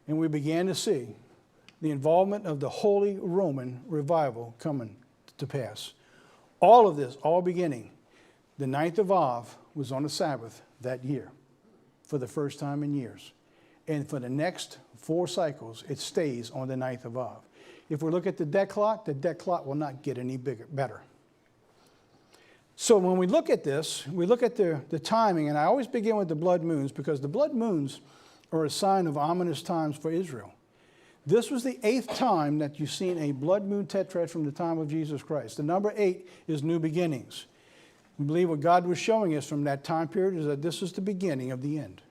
[SPEAKER 1] And we began to see the involvement of the Holy Roman revival coming to pass. All of this, all beginning, the 9th of Av was on a Sabbath that year for the first time in years. And for the next 4 cycles, it stays on the 9th of Av. If we look at the dead clock will not get any better. So when we look at this, we look at the timing, and I always begin with the blood moons because the blood moons are a sign of ominous times for Israel. This was the 8th time that you've seen a blood moon tetrad from the time of Jesus Christ. The number 8 is new beginnings. We believe what God was showing us from that time period is that this is the beginning of the end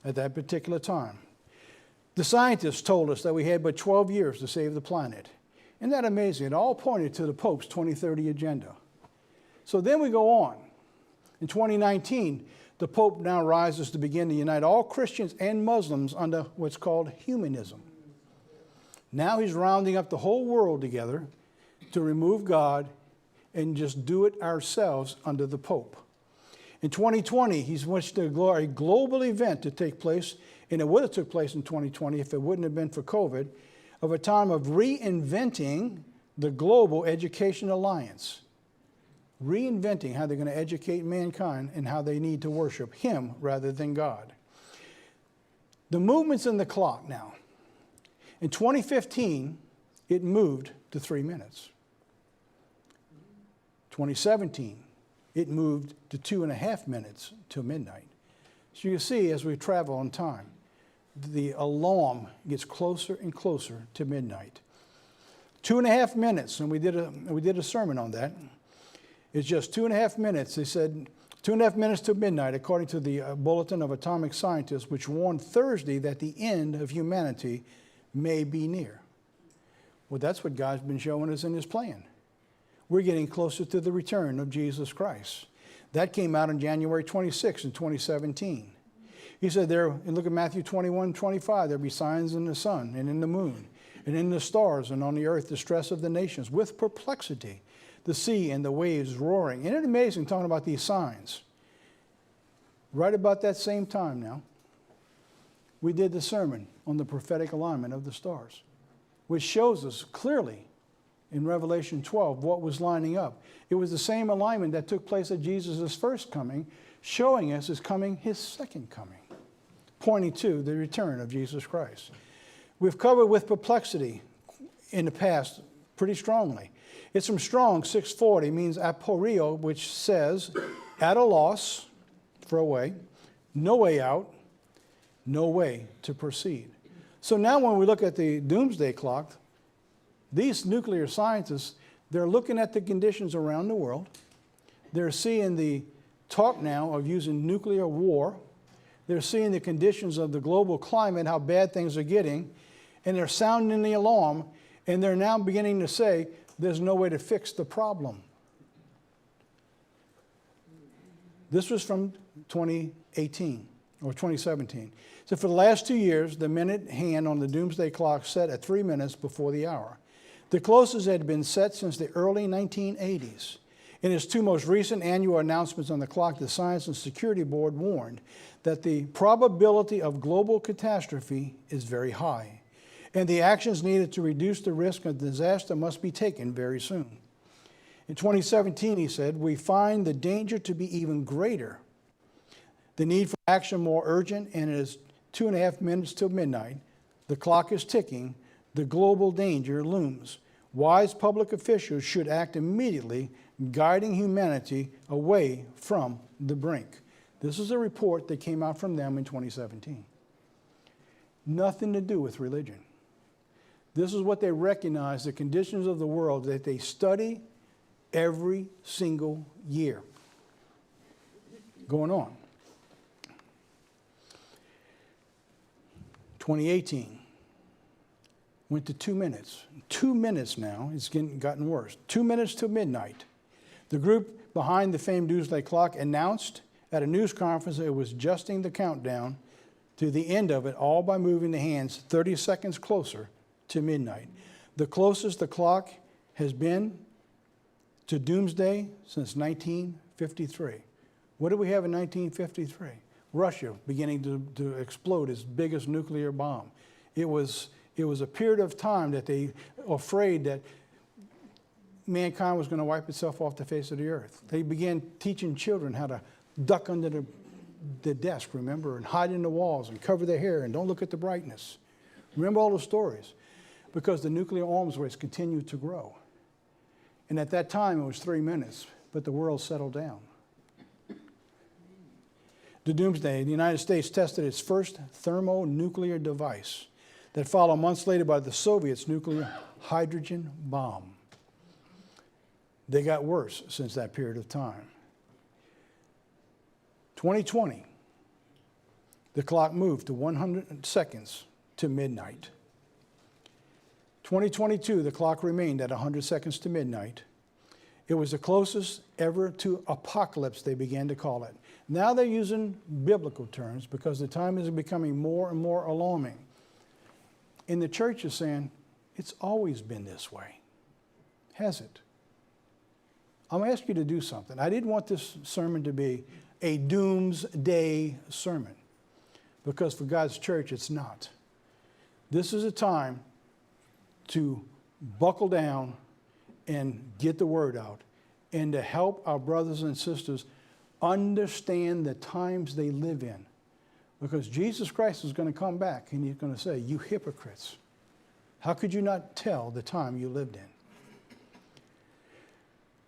[SPEAKER 1] at that particular time. The scientists told us that we had but 12 years to save the planet. Isn't that amazing? It all pointed to the Pope's 2030 agenda. So then we go on. In 2019, the Pope now rises to begin to unite all Christians and Muslims under what's called humanism. Now he's rounding up the whole world together to remove God and just do it ourselves under the Pope. In 2020, he's wished a global event to take place, and it would have took place in 2020 if it wouldn't have been for COVID, of a time of reinventing the Global Education Alliance. Reinventing how they're going to educate mankind and how they need to worship him rather than God. The movement's in the clock now. In 2015, it moved to 3 minutes. 2017, it moved to 2.5 minutes till midnight. So you see, as we travel on time, the alarm gets closer and closer to midnight. 2.5 minutes, and we did a sermon on that. It's just 2.5 minutes. They said 2.5 minutes to midnight, according to the Bulletin of Atomic Scientists, which warned Thursday that the end of humanity may be near. Well, that's what God's been showing us in his plan. We're getting closer to the return of Jesus Christ. That came out on January 26 in 2017. He said there, and look at Matthew 21:25, there'll be signs in the sun and in the moon. and in the stars and on the earth, the stress of the nations, with perplexity, the sea and the waves roaring. Isn't it amazing talking about these signs? Right about that same time now, we did the sermon on the prophetic alignment of the stars, which shows us clearly in Revelation 12 what was lining up. It was the same alignment that took place at Jesus' first coming, showing us his second coming, pointing to the return of Jesus Christ. We've covered with perplexity in the past pretty strongly. It's from Strong 640, means aporio, which says, at a loss for a way, no way out, no way to proceed. So now when we look at the doomsday clock, these nuclear scientists, they're looking at the conditions around the world. They're seeing the talk now of using nuclear war. They're seeing the conditions of the global climate, how bad things are getting, and they're sounding the alarm, and they're now beginning to say there's no way to fix the problem. This was from 2018 or 2017. So for the last 2 years, the minute hand on the doomsday clock set at 3 minutes before the hour. The closest had been set since the early 1980s. In its two most recent annual announcements on the clock, the Science and Security Board warned that the probability of global catastrophe is very high, and the actions needed to reduce the risk of disaster must be taken very soon. In 2017, he said, we find the danger to be even greater, the need for action more urgent, and it is 2.5 minutes till midnight. The clock is ticking. The global danger looms. Wise public officials should act immediately, guiding humanity away from the brink. This is a report that came out from them in 2017. Nothing to do with religion. This is what they recognize, the conditions of the world that they study every single year going on. 2018 went to 2 minutes. 2 minutes now, it's gotten worse. 2 minutes to midnight. The group behind the famed Doomsday clock announced at a news conference it was adjusting the countdown to the end of it, all by moving the hands 30 seconds closer to midnight. The closest the clock has been to doomsday since 1953. What did we have in 1953? Russia beginning to explode its biggest nuclear bomb. It was a period of time that they were afraid that mankind was going to wipe itself off the face of the earth. They began teaching children how to duck under the desk, remember, and hide in the walls and cover their hair and don't look at the brightness. Remember all the stories? Because the nuclear arms race continued to grow. And at that time, it was 3 minutes, but the world settled down. The Doomsday, the United States tested its first thermonuclear device that followed months later by the Soviets' nuclear hydrogen bomb. They got worse since that period of time. 2020, the clock moved to 100 seconds to midnight. 2022, the clock remained at 100 seconds to midnight. It was the closest ever to apocalypse, they began to call it. Now they're using biblical terms because the time is becoming more and more alarming. And the church is saying, it's always been this way. Has it? I'm going to ask you to do something. I didn't want this sermon to be a doomsday sermon because for God's church, it's not. This is a time to buckle down and get the word out and to help our brothers and sisters understand the times they live in. Because Jesus Christ is going to come back and he's going to say, you hypocrites, how could you not tell the time you lived in?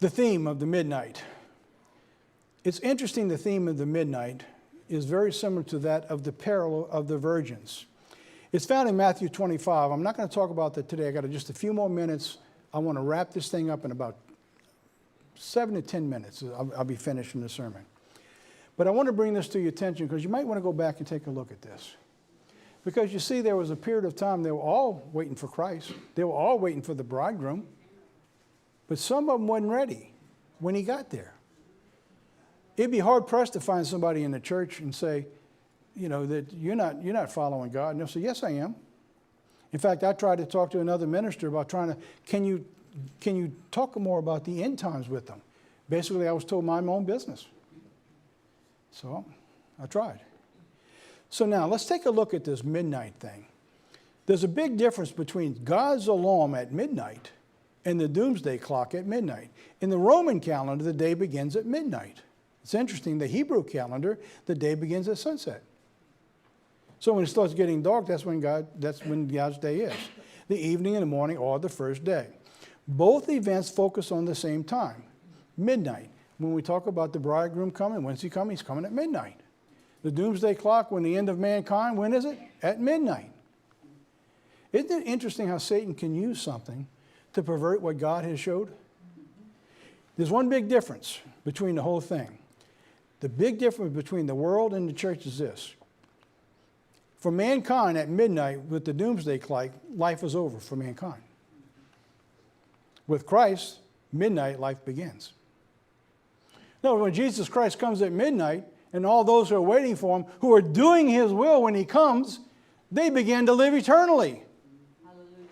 [SPEAKER 1] The theme of the midnight. It's interesting, the theme of the midnight is very similar to that of the parable of the virgins. It's found in Matthew 25. I'm not going to talk about that today. I got just a few more minutes. I want to wrap this thing up in about 7 to 10 minutes. I'll be finishing the sermon. But I want to bring this to your attention because you might want to go back and take a look at this. Because you see, there was a period of time they were all waiting for Christ. They were all waiting for the bridegroom. But some of them wasn't ready when he got there. It'd be hard-pressed to find somebody in the church and say, you know, that you're not following God. And they'll say, yes, I am. In fact, I tried to talk to another minister about can you talk more about the end times with them? Basically, I was told mind my own business. So I tried. So now let's take a look at this midnight thing. There's a big difference between God's alarm at midnight and the doomsday clock at midnight. In the Roman calendar, the day begins at midnight. It's interesting, the Hebrew calendar, the day begins at sunset. So when it starts getting dark, that's when God's day is. The evening and the morning are the first day. Both events focus on the same time, midnight. When we talk about the bridegroom coming, when's he coming? He's coming at midnight. The doomsday clock, when the end of mankind, when is it? At midnight. Isn't it interesting how Satan can use something to pervert what God has showed? There's one big difference between the whole thing. The big difference between the world and the church is this. For mankind at midnight with the doomsday clock, life is over for mankind. With Christ, midnight life begins. No, when Jesus Christ comes at midnight, and all those who are waiting for him, who are doing his will when he comes, they begin to live eternally. Hallelujah.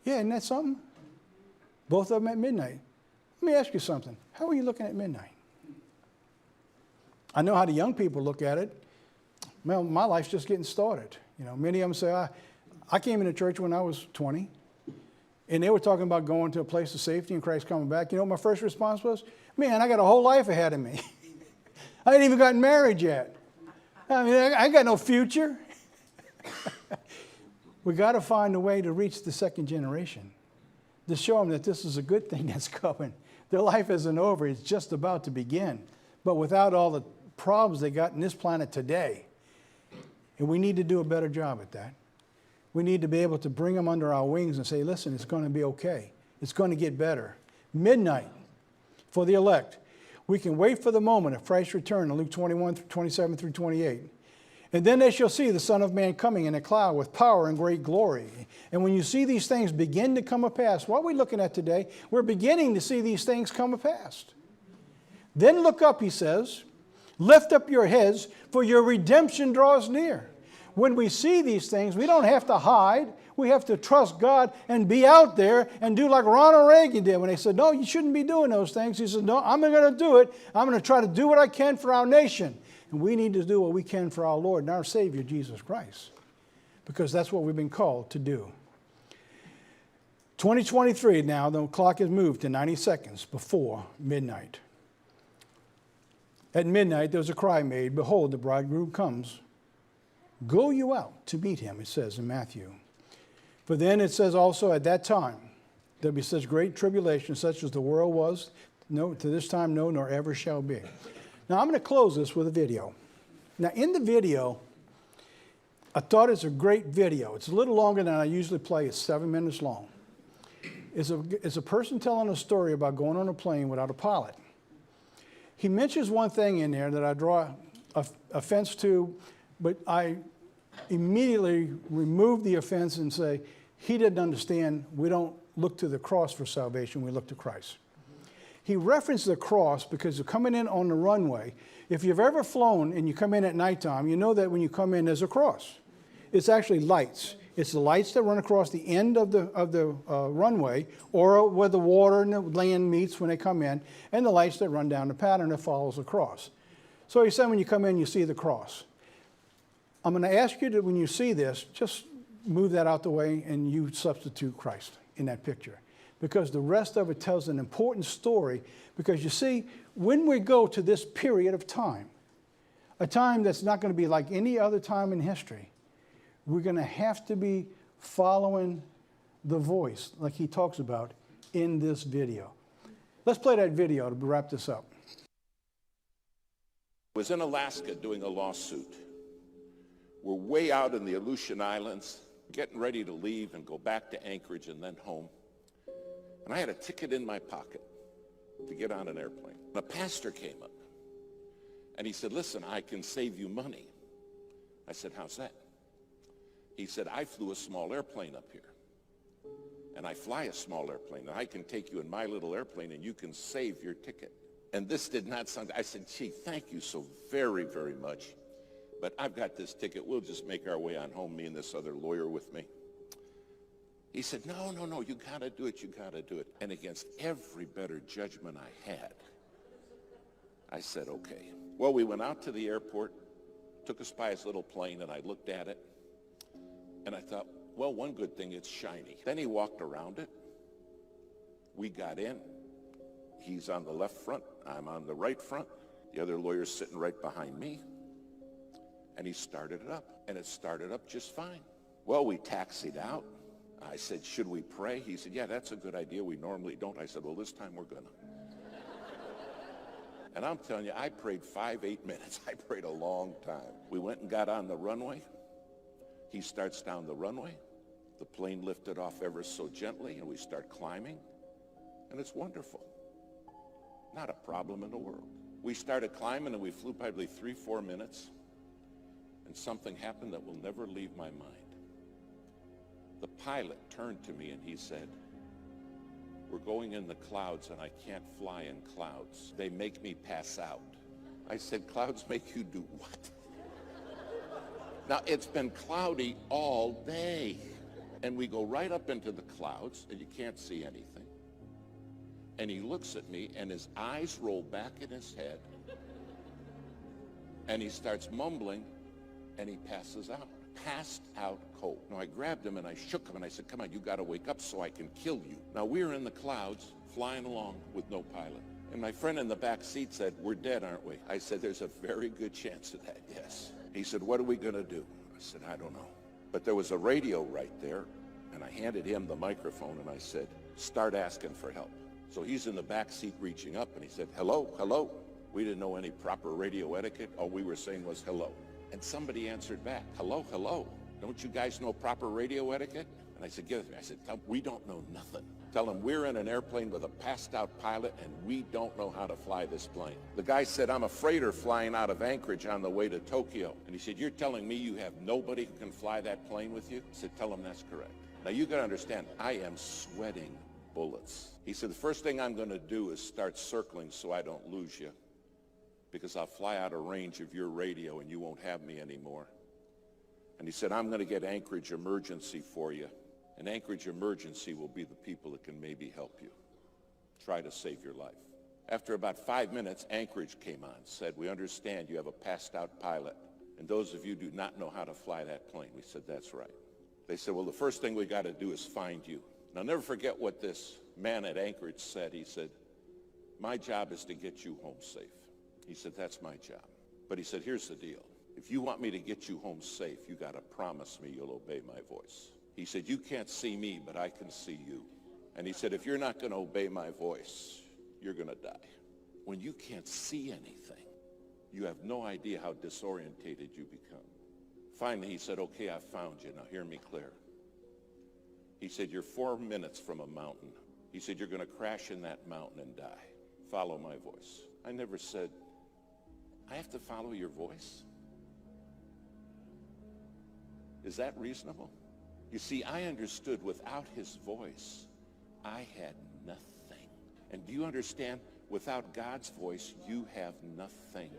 [SPEAKER 1] Yeah, isn't that something? Both of them at midnight. Let me ask you something. How are you looking at midnight? I know how the young people look at it. Well, my life's just getting started. You know, many of them say, I came into church when I was 20, and they were talking about going to a place of safety and Christ coming back. You know what my first response was? Man, I got a whole life ahead of me. I ain't even gotten married yet. I mean, I got no future. We got to find a way to reach the second generation, to show them that this is a good thing that's coming. Their life isn't over. It's just about to begin. But without all the problems they got in this planet today, and we need to do a better job at that. We need to be able to bring them under our wings and say, listen, it's going to be okay. It's going to get better. Midnight for the elect. We can wait for the moment of Christ's return in Luke 21, 27 through 28. And then they shall see the Son of Man coming in a cloud with power and great glory. And when you see these things begin to come to pass, what are we looking at today? We're beginning to see these things come to pass. Then look up, he says. Lift up your heads, for your redemption draws near. When we see these things, we don't have to hide. We have to trust God and be out there and do like Ronald Reagan did when they said, no, you shouldn't be doing those things. He said, no, I'm not going to do it. I'm going to try to do what I can for our nation. And we need to do what we can for our Lord and our Savior, Jesus Christ, because that's what we've been called to do. 2023 now, the clock has moved to 90 seconds before midnight. At midnight, there was a cry made, behold, the bridegroom comes. Go you out to meet him, it says in Matthew. For then it says also at that time, there'll be such great tribulation, such as the world was, no, to this time, no, nor ever shall be. Now, I'm going to close this with a video. Now, in the video, I thought it's a great video. It's a little longer than I usually play. It's 7 minutes long. It's a person telling a story about going on a plane without a pilot. He mentions one thing in there that I draw offense to, but I immediately remove the offense and say, he didn't understand. We don't look to the cross for salvation. We look to Christ. He referenced the cross because you're coming in on the runway. If you've ever flown and you come in at nighttime, you know that when you come in, there's a cross. It's actually lights. It's the lights that run across the end of the runway, or where the water and the land meets when they come in, and the lights that run down the pattern that follows the cross. So he said when you come in, you see the cross. I'm going to ask you to, when you see this, just move that out the way and you substitute Christ in that picture. Because the rest of it tells an important story. Because you see, when we go to this period of time, a time that's not going to be like any other time in history, we're going to have to be following the voice like he talks about in this video. Let's play that video to wrap this up.
[SPEAKER 3] I was in Alaska doing a lawsuit. We're way out in the Aleutian Islands, getting ready to leave and go back to Anchorage and then home. And I had a ticket in my pocket to get on an airplane. A pastor came up and he said, listen, I can save you money. I said, how's that? He said, I flew a small airplane up here. And I fly a small airplane. And I can take you in my little airplane and you can save your ticket. And this did not sound, I said, gee, thank you so very, very much. but I've got this ticket. We'll just make our way on home, me and this other lawyer with me. He said, no, you gotta do it, you gotta do it. And against every better judgment I had, I said, okay. Well, we went out to the airport, took us by his little plane, and I looked at it, and I thought, well, one good thing, it's shiny. Then he walked around it. We got in. He's on the left front, I'm on the right front. The other lawyer's sitting right behind me. And he started it up, and it started up just fine. Well, we taxied out. I said, should we pray? He said, yeah, that's a good idea. We normally don't. I said, well, this time we're gonna. And I'm telling you, I prayed 8 minutes. I prayed a long time. We went and got on the runway. He starts down the runway. The plane lifted off ever so gently, and we start climbing. And it's wonderful. Not a problem in the world. We started climbing, and we flew probably 3-4 minutes. And something happened that will never leave my mind. The pilot turned to me and he said, we're going in the clouds and I can't fly in clouds. They make me pass out. I said, clouds make you do what? Now, it's been cloudy all day. And we go right up into the clouds and you can't see anything. And he looks at me and his eyes roll back in his head. And he starts mumbling and he passes out. Passed out cold. Now, I grabbed him and I shook him and I said, come on, you got to wake up so I can kill you. Now, we're in the clouds flying along with no pilot. And my friend in the back seat said, we're dead, aren't we? I said, there's a very good chance of that, yes. He said, what are we going to do? I said, I don't know. But there was a radio right there, and I handed him the microphone and I said, start asking for help. So he's in the back seat reaching up and he said, hello, hello. We didn't know any proper radio etiquette. All we were saying was hello. And somebody answered back, hello, hello. Don't you guys know proper radio etiquette? And I said, give it to me. I said, we don't know nothing. Tell them we're in an airplane with a passed out pilot and we don't know how to fly this plane. The guy said, I'm a freighter flying out of Anchorage on the way to Tokyo. And he said, you're telling me you have nobody who can fly that plane with you? I said, tell him that's correct. Now you gotta understand, I am sweating bullets. He said, the first thing I'm gonna do is start circling so I don't lose you, because I'll fly out of range of your radio and you won't have me anymore. And he said, I'm going to get Anchorage Emergency for you. And Anchorage Emergency will be the people that can maybe help you. Try to save your life. After about 5 minutes, Anchorage came on, said, we understand you have a passed out pilot, and those of you do not know how to fly that plane. We said, that's right. They said, well, the first thing we got to do is find you. And I'll never forget what this man at Anchorage said. He said, my job is to get you home safe. He said, that's my job. But he said, here's the deal. If you want me to get you home safe, you got to promise me you'll obey my voice. He said, you can't see me, but I can see you. And he said, if you're not going to obey my voice, you're going to die. When you can't see anything, you have no idea how disorientated you become. Finally, he said, okay, I found you. Now hear me clear. He said, you're 4 minutes from a mountain. He said, you're going to crash in that mountain and die. Follow my voice. I never said, I have to follow your voice? Is that reasonable? You see, I understood without his voice, I had nothing. And do you understand? Without God's voice, you have nothing.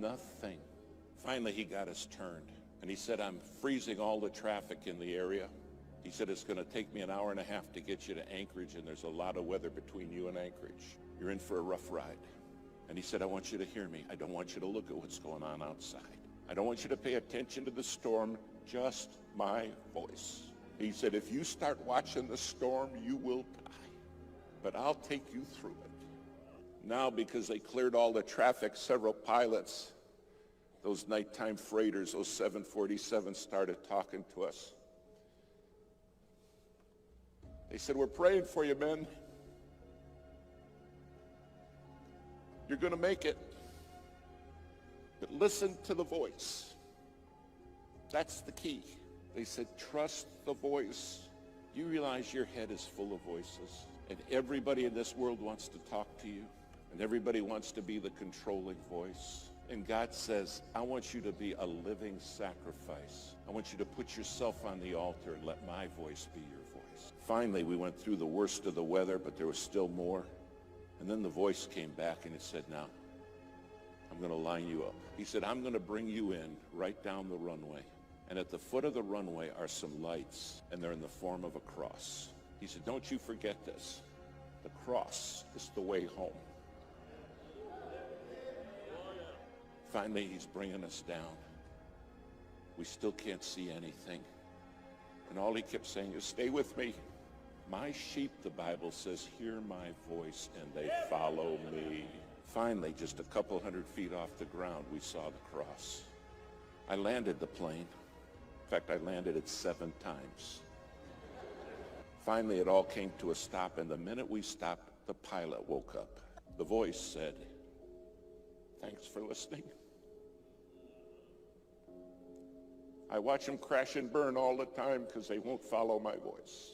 [SPEAKER 3] Nothing. Finally, he got us turned. And he said, I'm freezing all the traffic in the area. He said, it's going to take me an hour and a half to get you to Anchorage, and there's a lot of weather between you and Anchorage. You're in for a rough ride. And he said, I want you to hear me. I don't want you to look at what's going on outside. I don't want you to pay attention to the storm, just my voice. He said, if you start watching the storm, you will die. But I'll take you through it. Now, because they cleared all the traffic, several pilots, those nighttime freighters, those 747s, started talking to us. They said, we're praying for you, men. You're going to make it. But listen to the voice. That's the key. They said, trust the voice. You realize your head is full of voices, and everybody in this world wants to talk to you, and everybody wants to be the controlling voice. And God says, I want you to be a living sacrifice. I want you to put yourself on the altar and let my voice be your voice. Finally, we went through the worst of the weather, but there was still more. And then the voice came back and it said, now, I'm going to line you up. He said, I'm going to bring you in right down the runway. And at the foot of the runway are some lights, and they're in the form of a cross. He said, don't you forget this. The cross is the way home. Finally, he's bringing us down. We still can't see anything. And all he kept saying is, stay with me. My sheep, the Bible says, hear my voice and they follow me. Finally, just a couple 100 feet off the ground, we saw the cross. I landed the plane. In fact, I landed it 7 times. Finally, it all came to a stop, and the minute we stopped, the pilot woke up. The voice said, thanks for listening. I watch them crash and burn all the time because they won't follow my voice.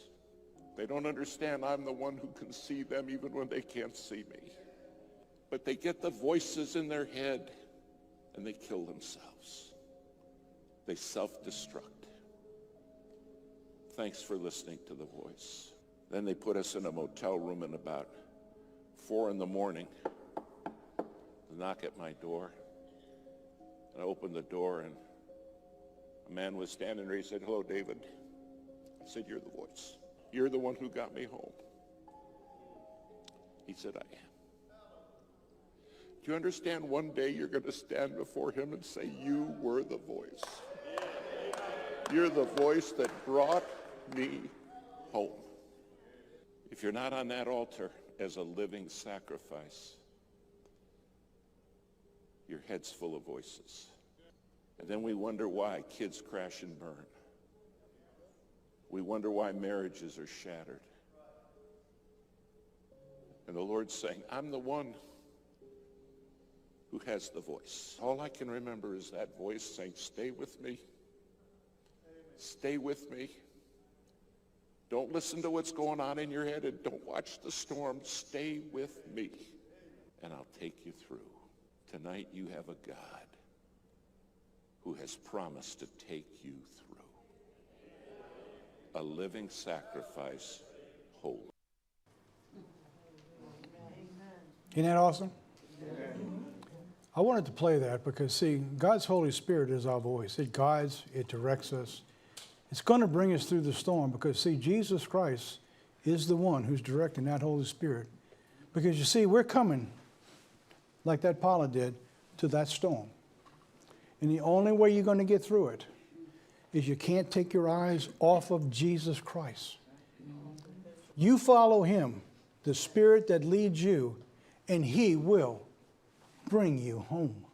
[SPEAKER 3] They don't understand I'm the one who can see them even when they can't see me. But they get the voices in their head and they kill themselves. They self-destruct. Thanks for listening to the voice. Then they put us in a motel room, and about 4 in the morning, the knock at my door. And I opened the door, and a man was standing there. He said, hello, David. I said, you're the voice. You're the one who got me home. He said, I am. Do you understand one day you're going to stand before him and say, you were the voice. You're the voice that brought me home. If you're not on that altar as a living sacrifice, your head's full of voices. And then we wonder why kids crash and burn. We wonder why marriages are shattered. And the Lord's saying, I'm the one who has the voice. All I can remember is that voice saying, stay with me. Stay with me. Don't listen to what's going on in your head, and don't watch the storm. Stay with me, and I'll take you through. Tonight you have a God who has promised to take you through. A living sacrifice, holy.
[SPEAKER 1] Isn't that awesome? I wanted to play that because, see, God's Holy Spirit is our voice. It guides, it directs us. It's going to bring us through the storm because, see, Jesus Christ is the one who's directing that Holy Spirit. Because, you see, we're coming, like that pilot did, to that storm. And the only way you're going to get through it is you can't take your eyes off of Jesus Christ. You follow him, the Spirit that leads you, and he will bring you home.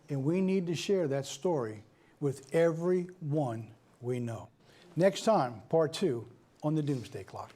[SPEAKER 1] And we need to share that story with everyone we know. Next time, part 2 on the Doomsday Clock.